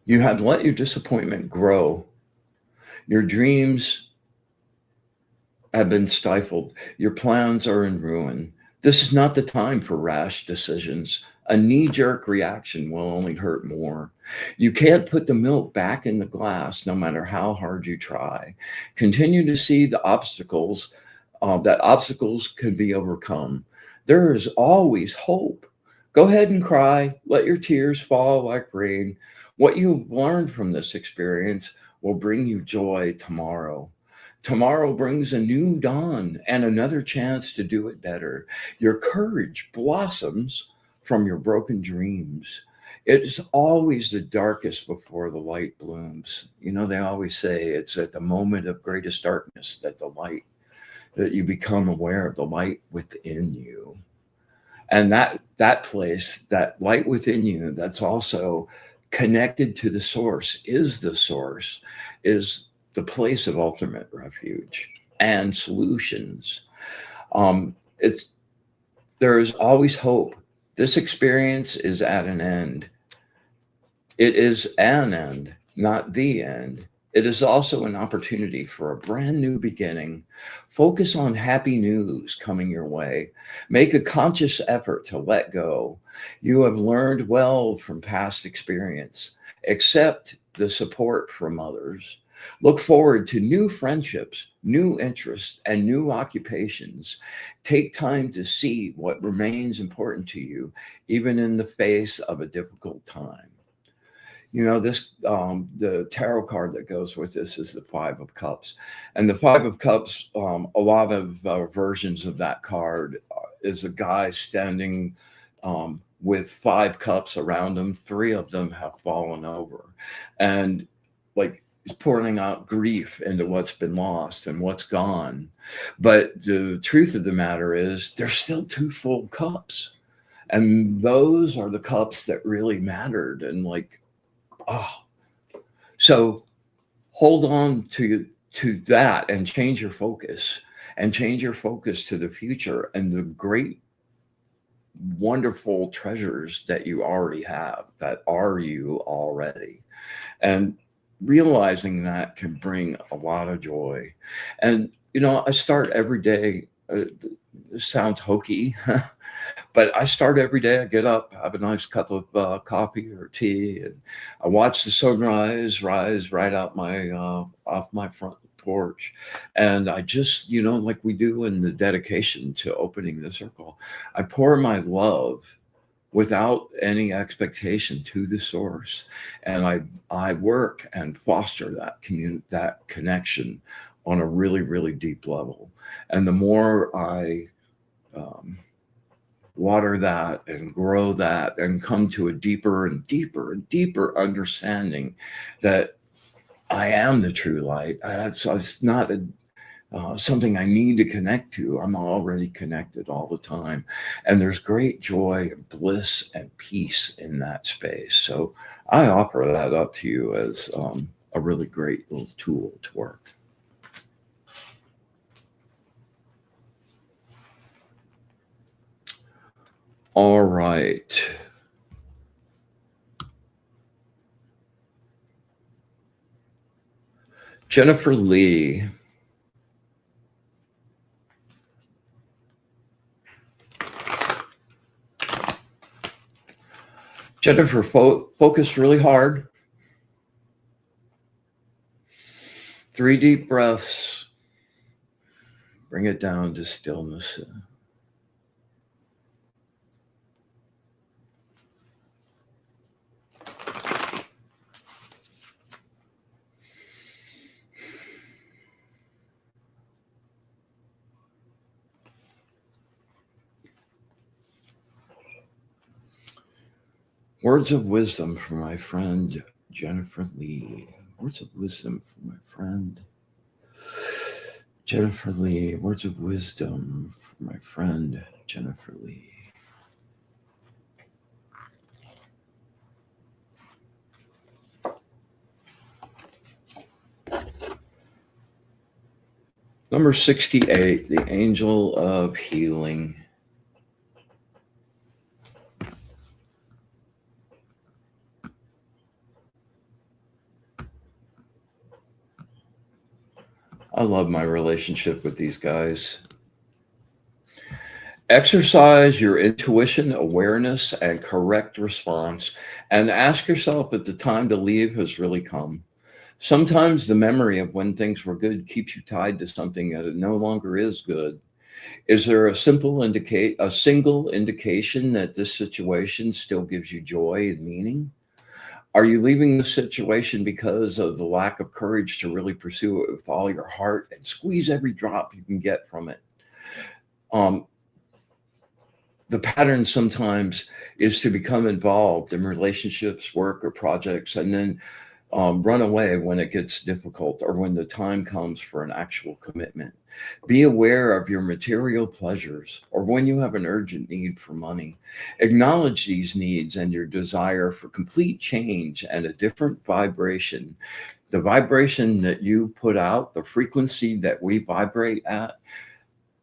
You have let your disappointment grow. Your dreams have been stifled. Your plans are in ruin. This is not the time for rash decisions. A knee jerk reaction will only hurt more. You can't put the milk back in the glass no matter how hard you try. Continue to see the obstacles, that obstacles can be overcome. There is always hope. Go ahead and cry. Let your tears fall like rain. What you've learned from this experience will bring you joy tomorrow. Tomorrow brings a new dawn and another chance to do it better. Your courage blossoms from your broken dreams. It's always the darkest before the light blooms. You know, they always say it's at the moment of greatest darkness that that you become aware of the light within you. And that place, that light within you, that's also connected to the source, is the place of ultimate refuge and solutions. It's There is always hope. This experience is at an end. It is an end, not the end. It is also an opportunity for a brand new beginning. Focus on happy news coming your way. Make a conscious effort to let go. You have learned well from past experience. Accept the support from others. Look forward to new friendships, new interests, and new occupations. Take time to see what remains important to you, even in the face of a difficult time. You know, this the tarot card that goes with this is the Five of Cups, and the Five of Cups. A lot of versions of that card is a guy standing with five cups around him. Three of them have fallen over, and like he's pouring out grief into what's been lost and what's gone. But the truth of the matter is, there's still two full cups, and those are the cups that really mattered. And like, oh, so hold on to that and change your focus, and change your focus to the future and the great, wonderful treasures that you already have, that are you already. And realizing that can bring a lot of joy. And, you know, I start every day. This sounds hokey, but I start every day. I get up, have a nice cup of coffee or tea, and I watch the sunrise rise right out my off my front porch. And I just, you know, like we do in the dedication to opening the circle, I pour my love without any expectation to the source, and I work and foster that connection on a really, really deep level. And the more I um, water that and grow that and come to a deeper and deeper and deeper understanding that I am the true light. It's not something I need to connect to. I'm already connected all the time. And there's great joy and bliss and peace in that space. So I offer that up to you as a really great little tool to work. All right. Jennifer Lee. Jennifer, focus really hard. 3 deep breaths. Bring it down to stillness. Words of wisdom from my friend Jennifer Lee. Words of wisdom from my friend Jennifer Lee. Words of wisdom from my friend Jennifer Lee. Number 68, the angel of healing. I love my relationship with these guys. Exercise your intuition, awareness, and correct response, and ask yourself if the time to leave has really come. Sometimes the memory of when things were good keeps you tied to something that it no longer is good. Is there a single indication that this situation still gives you joy and meaning? Are you leaving the situation because of the lack of courage to really pursue it with all your heart and squeeze every drop you can get from it? Um, the pattern sometimes is to become involved in relationships, work, or projects, and then run away when it gets difficult or when the time comes for an actual commitment. Be aware of your material pleasures or when you have an urgent need for money. Acknowledge these needs and your desire for complete change and a different vibration. The vibration that you put out, the frequency that we vibrate at,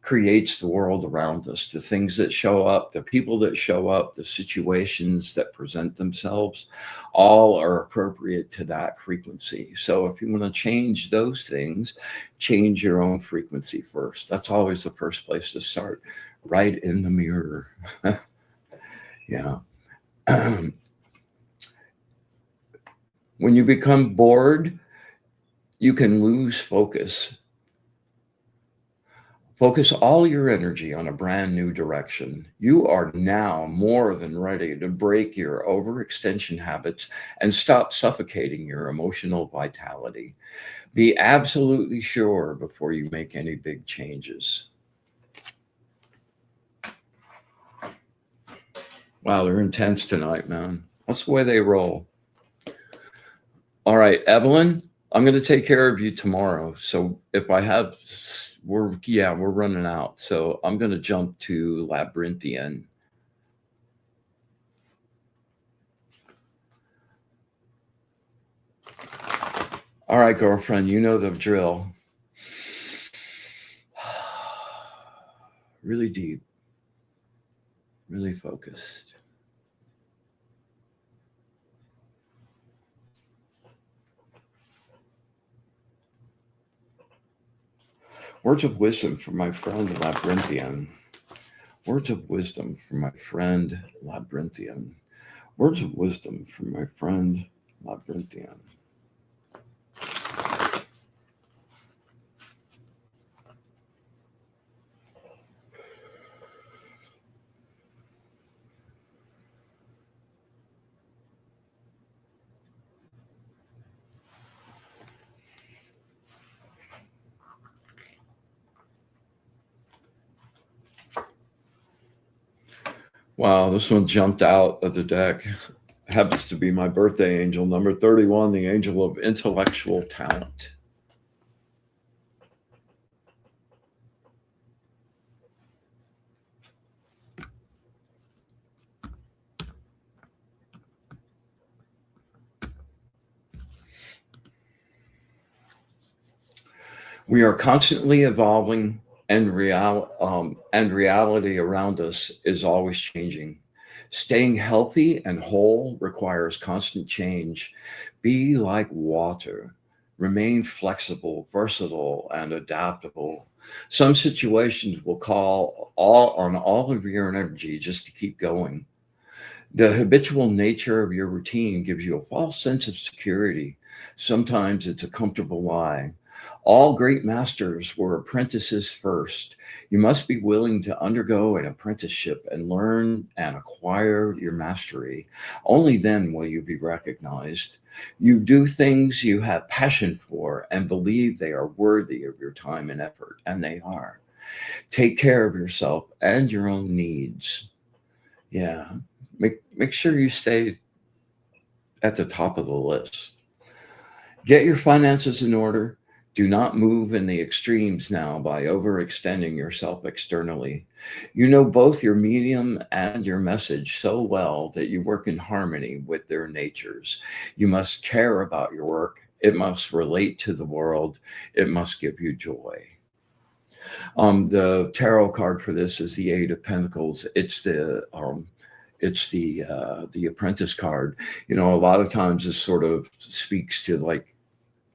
creates the world around us. The things that show up, the people that show up, the situations that present themselves, all are appropriate to that frequency. So if you want to change those things, change your own frequency first. That's always the first place to start, right in the mirror. Yeah. When you become bored, you can lose focus. Focus all your energy on a brand new direction. You are now more than ready to break your overextension habits and stop suffocating your emotional vitality. Be absolutely sure before you make any big changes. Wow, they're intense tonight, man. That's the way they roll. All right, Evelyn, I'm going to take care of you tomorrow. So if I have, we're running out. So I'm going to jump to Labyrinthian. All right, girlfriend, you know the drill. Really deep, really focused. Words of wisdom from my friend Labyrinthian. Words of wisdom from my friend Labyrinthian. Words of wisdom from my friend Labyrinthian. Wow, this one jumped out of the deck. Happens to be my birthday angel, number 31, the angel of intellectual talent. We are constantly evolving, and reality around us is always changing. Staying healthy and whole requires constant change. Be like water. Remain flexible, versatile, and adaptable. Some situations will call all of your energy just to keep going. The habitual nature of your routine gives you a false sense of security. Sometimes it's a comfortable lie. All great masters were apprentices first. You must be willing to undergo an apprenticeship and learn and acquire your mastery. Only then will you be recognized. You do things you have passion for and believe they are worthy of your time and effort, and they are. Take care of yourself and your own needs. Yeah. Make sure you stay at the top of the list. Get your finances in order. Do not move in the extremes now by overextending yourself externally. You know both your medium and your message so well that you work in harmony with their natures. You must care about your work. It must relate to the world. It must give you joy. The tarot card for this is the Eight of Pentacles. It's the apprentice card. You know, a lot of times this sort of speaks to like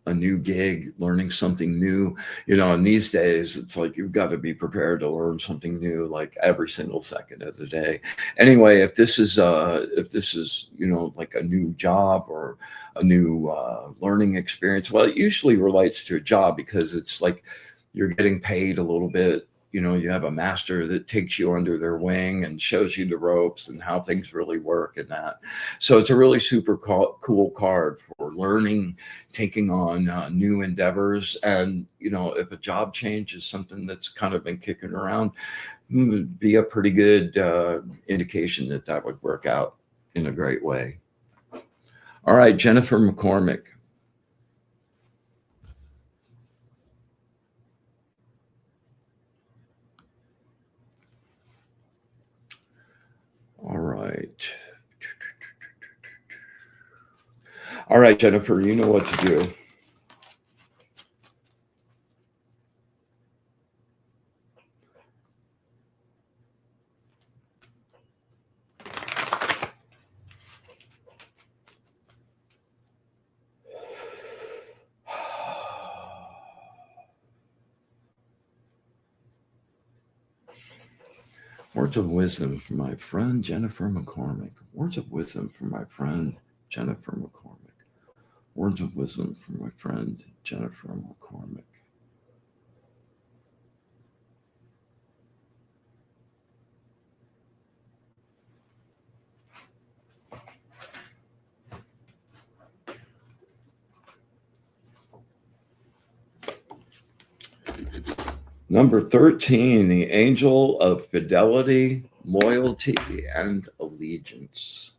a new gig, learning something new, and these days it's like you've got to be prepared to learn something new like every single second of the day. Anyway, if this is like a new job or a new learning experience, well, it usually relates to a job because it's like you're getting paid a little bit. You have a master that takes you under their wing and shows you the ropes and how things really work and that. So it's a really super cool card for learning, taking on new endeavors. And, if a job change is something that's kind of been kicking around, would be a pretty good indication that that would work out in a great way. All right, Jennifer McCormick. All right. All right, Jennifer, you know what to do. Words of wisdom from my friend Jennifer McCormick. Words of wisdom from my friend Jennifer McCormick. Words of wisdom from my friend Jennifer McCormick. Number 13, the angel of fidelity, loyalty, and allegiance.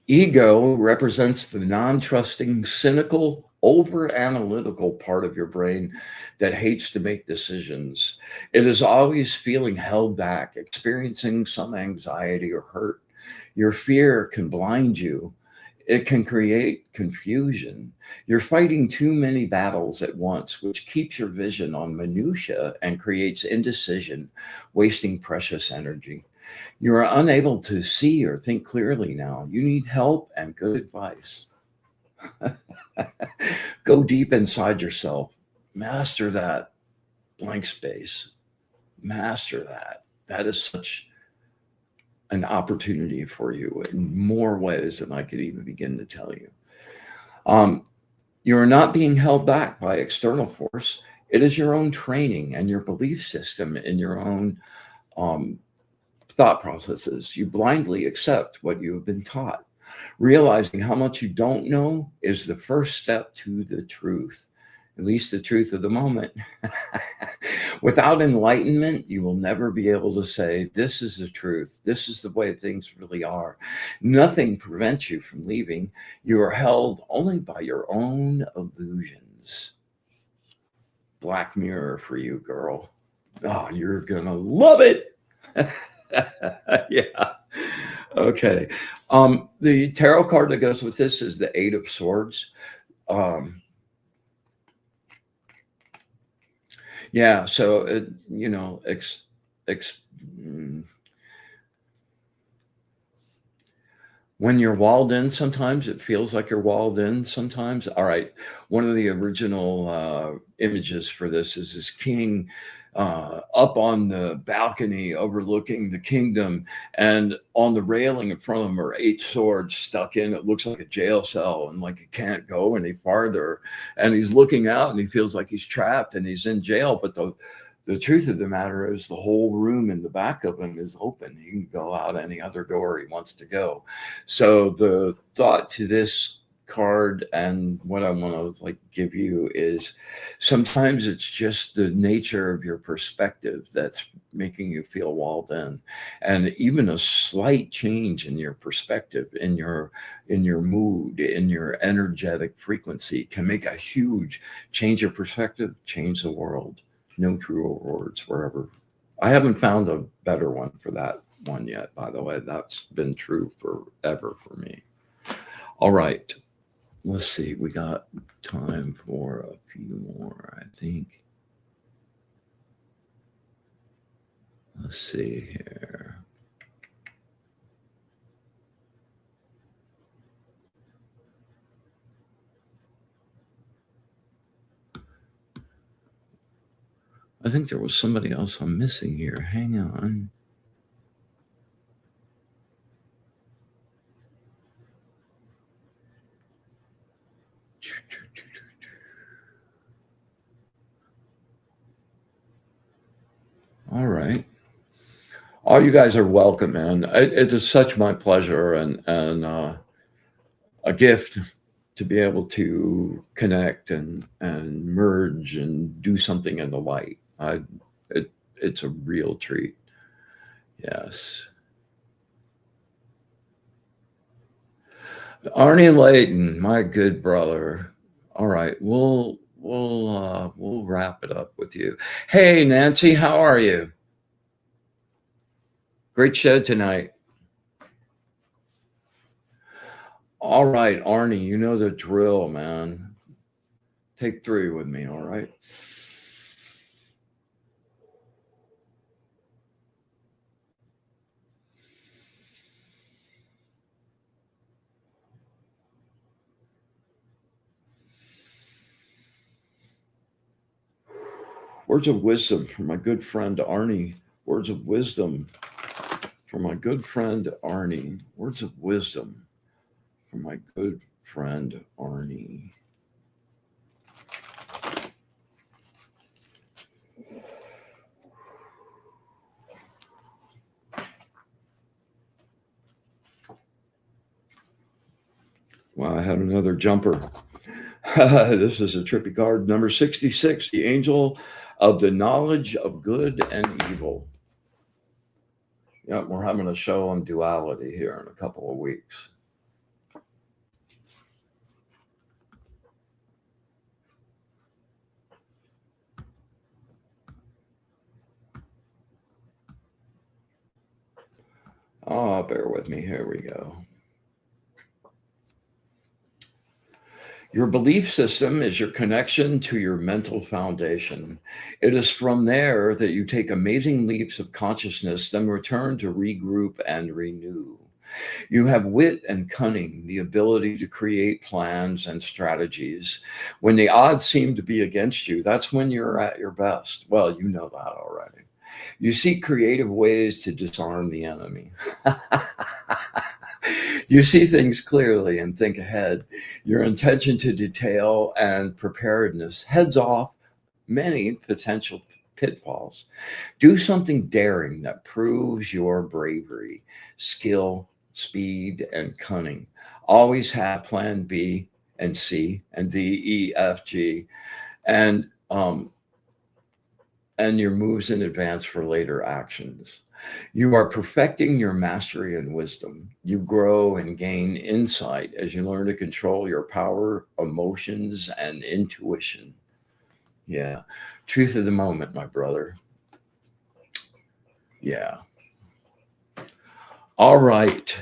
Ego represents the non-trusting, cynical, over-analytical part of your brain that hates to make decisions. It is always feeling held back, experiencing some anxiety or hurt. Your fear can blind you. It can create confusion. You're fighting too many battles at once, which keeps your vision on minutia and creates indecision, wasting precious energy. You are unable to see or think clearly now. You need help and good advice. Go deep inside yourself. Master that blank space. Master that. That is such an opportunity for you in more ways than I could even begin to tell you. You are not being held back by external force. It is your own training and your belief system and your own thought processes. You blindly accept what you have been taught. Realizing how much you don't know is the first step to the truth, at least the truth of the moment. Without enlightenment, you will never be able to say, this is the truth. This is the way things really are. Nothing prevents you from leaving. You are held only by your own illusions. Black Mirror for you, girl. Oh, you're going to love it. Yeah. Okay. The tarot card that goes with this is the Eight of Swords. Yeah. So, when you're walled in, sometimes it feels like you're walled in sometimes. All right. One of the original images for this is this king up on the balcony overlooking the kingdom. And on the railing in front of him are 8 swords stuck in. It looks like a jail cell and like it can't go any farther. And he's looking out and he feels like he's trapped and he's in jail. But the truth of the matter is the whole room in the back of him is open. He can go out any other door he wants to go. So the thought to this card and what I want to give you is sometimes it's just the nature of your perspective that's making you feel walled in, and even a slight change in your perspective, in your mood, in your energetic frequency can make a huge change your perspective, change the world. No truer words wherever. I haven't found a better one for that one yet, by the way. That's been true forever for me. All right. Let's see. We got time for a few more, I think. Let's see here. I think there was somebody else I'm missing here. Hang on. All right. All you guys are welcome, man. It is such my pleasure and a gift to be able to connect and merge and do something in the light. It's a real treat. Yes. Arnie Layton, my good brother. All right, we'll wrap it up with you. Hey Nancy, how are you? Great show tonight. All right, Arnie, you know the drill, man. Take 3 with me, all right? Words of wisdom from my good friend Arnie. Words of wisdom from my good friend Arnie. Words of wisdom from my good friend Arnie. Wow, I had another jumper. This is a trippy card, number 66, the angel of the knowledge of good and evil. Yeah, we're having a show on duality here in a couple of weeks. Oh, bear with me. Here we go. Your belief system is your connection to your mental foundation. It is from there that you take amazing leaps of consciousness, then return to regroup and renew. You have wit and cunning, the ability to create plans and strategies. When the odds seem to be against you, that's when you're at your best. Well, you know that already. You seek creative ways to disarm the enemy. You see things clearly and think ahead. Your intention to detail and preparedness heads off many potential pitfalls. Do something daring that proves your bravery, skill, speed, and cunning. Always have plan B and C and D, E, F, G, and and your moves in advance for later actions. You are perfecting your mastery and wisdom. You grow and gain insight as you learn to control your power, emotions, and intuition. Yeah. Truth of the moment, my brother. Yeah. All right.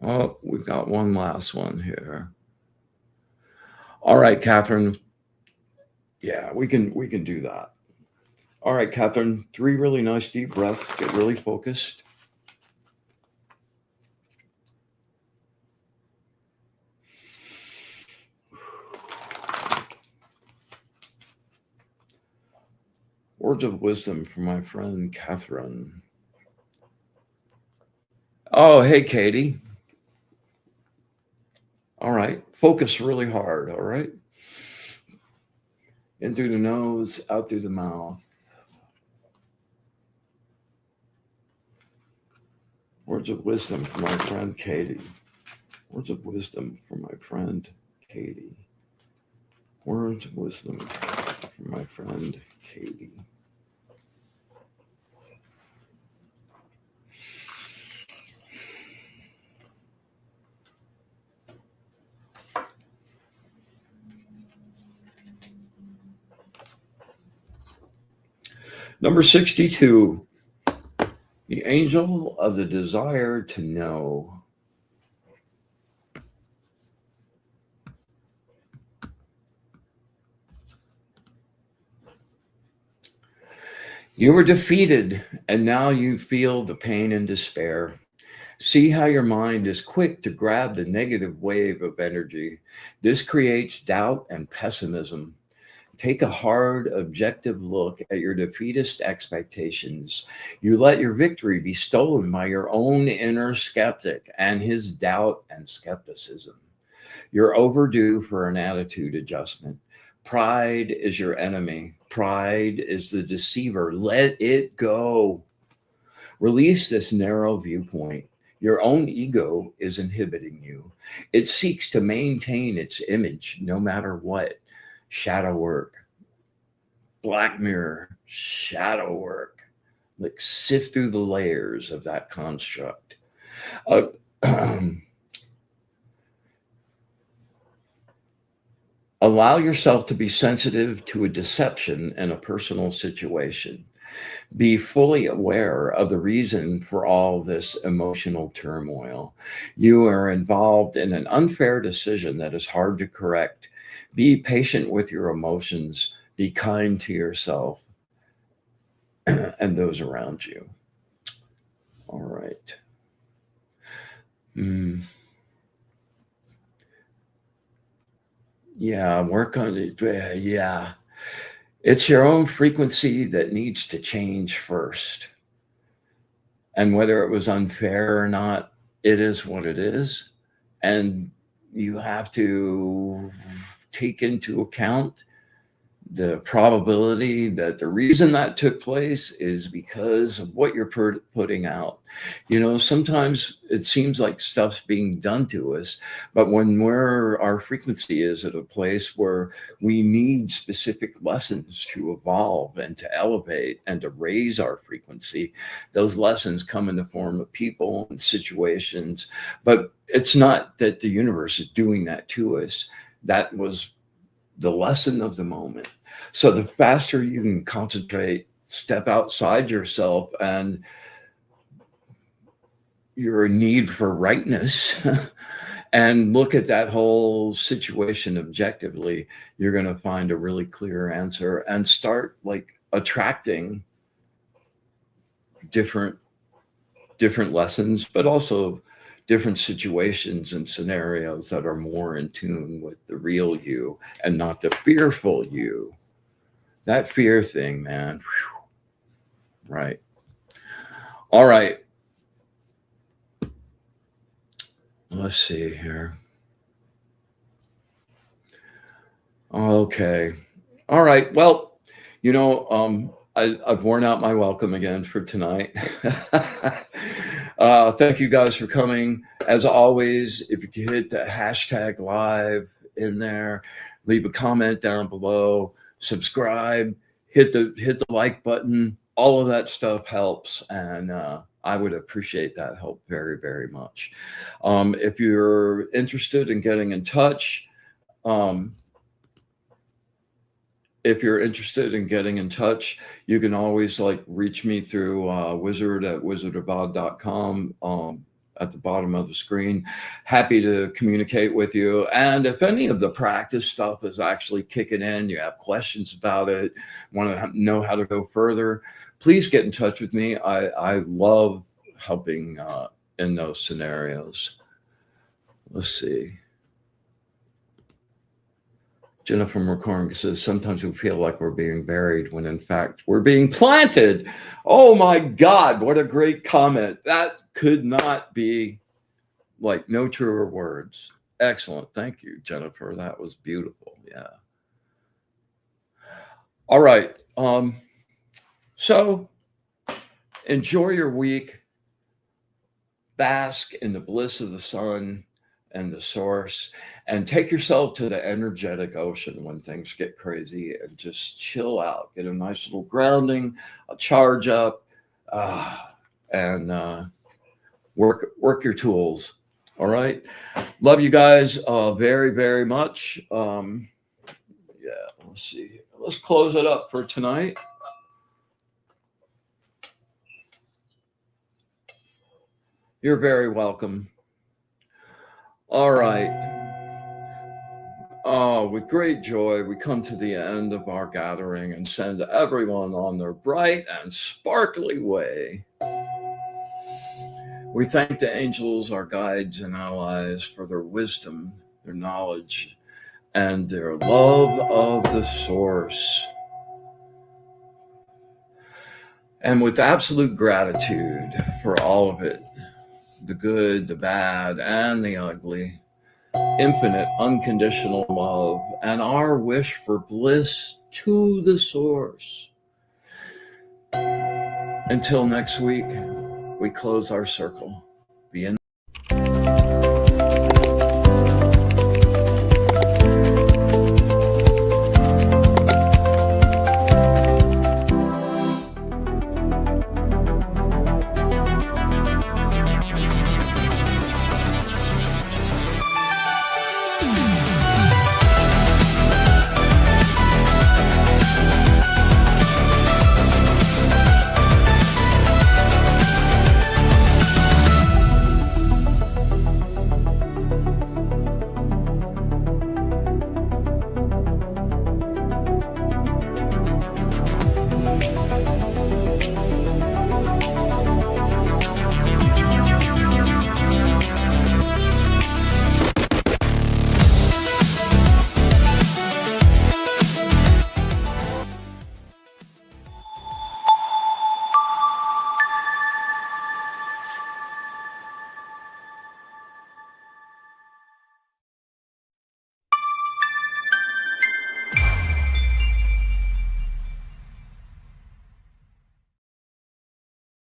Oh, we've got one last one here. All right, Catherine. Yeah, we can do that. All right, Catherine. 3 really nice deep breaths. Get really focused. Words of wisdom from my friend Catherine. Oh, hey, Katie. All right. Focus really hard. All right. In through the nose, out through the mouth. Words of wisdom from my friend Katie. Words of wisdom from my friend Katie. Words of wisdom from my friend Katie. Number 62, the angel of the desire to know. You were defeated, and now you feel the pain and despair. See how your mind is quick to grab the negative wave of energy. This creates doubt and pessimism. Take a hard, objective look at your defeatist expectations. You let your victory be stolen by your own inner skeptic and his doubt and skepticism. You're overdue for an attitude adjustment. Pride is your enemy. Pride is the deceiver. Let it go. Release this narrow viewpoint. Your own ego is inhibiting you. It seeks to maintain its image no matter what. Shadow work, black mirror, shadow work. Like sift through the layers of that construct. Uh, Allow yourself to be sensitive to a deception in a personal situation. Be fully aware of the reason for all this emotional turmoil. You are involved in an unfair decision that is hard to correct. Be patient with your emotions. Be kind to yourself and those around you. All right. Yeah, work on it. Yeah. It's your own frequency that needs to change first. And whether it was unfair or not, it is what it is. And you have to take into account the probability that the reason that took place is because of what you're putting out. You know, sometimes it seems like stuff's being done to us, but when our frequency is at a place where we need specific lessons to evolve and to elevate and to raise our frequency, those lessons come in the form of people and situations. But it's not that the universe is doing that to us. That was the lesson of the moment. So the faster you can concentrate, step outside yourself and your need for rightness and look at that whole situation objectively, you're going to find a really clear answer and start like attracting different lessons, but also different situations and scenarios that are more in tune with the real you and not the fearful you. That fear thing, man. Whew. Right. All right. Let's see here. Okay. All right. Well, I've worn out my welcome again for tonight. Thank you guys for coming. As always, if you could hit the hashtag live in there, leave a comment down below, subscribe, hit the like button. All of that stuff helps, and I would appreciate that help very, very much. If you're interested in getting in touch, you can always like reach me through wizard@wizardabad.com at the bottom of the screen. Happy to communicate with you. And if any of the practice stuff is actually kicking in, you have questions about it, want to know how to go further, please get in touch with me. I love helping in those scenarios. Let's see. Jennifer McCormick says, sometimes we feel like we're being buried when in fact we're being planted. Oh my God, what a great comment. That could not be like no truer words. Excellent. Thank you, Jennifer. That was beautiful. Yeah. All right. So enjoy your week. Bask in the bliss of the sun and the source, and take yourself to the energetic ocean when things get crazy and just chill out, get a nice little grounding, a charge up, and work your tools. All right. Love you guys very, very much. Yeah, let's see. Let's close it up for tonight. You're very welcome. All right. Oh, with great joy, we come to the end of our gathering and send everyone on their bright and sparkly way. We thank the angels, our guides and allies, for their wisdom, their knowledge, and their love of the source. And with absolute gratitude for all of it, the good, the bad, and the ugly, infinite unconditional love, and our wish for bliss to the source. Until next week, we close our circle.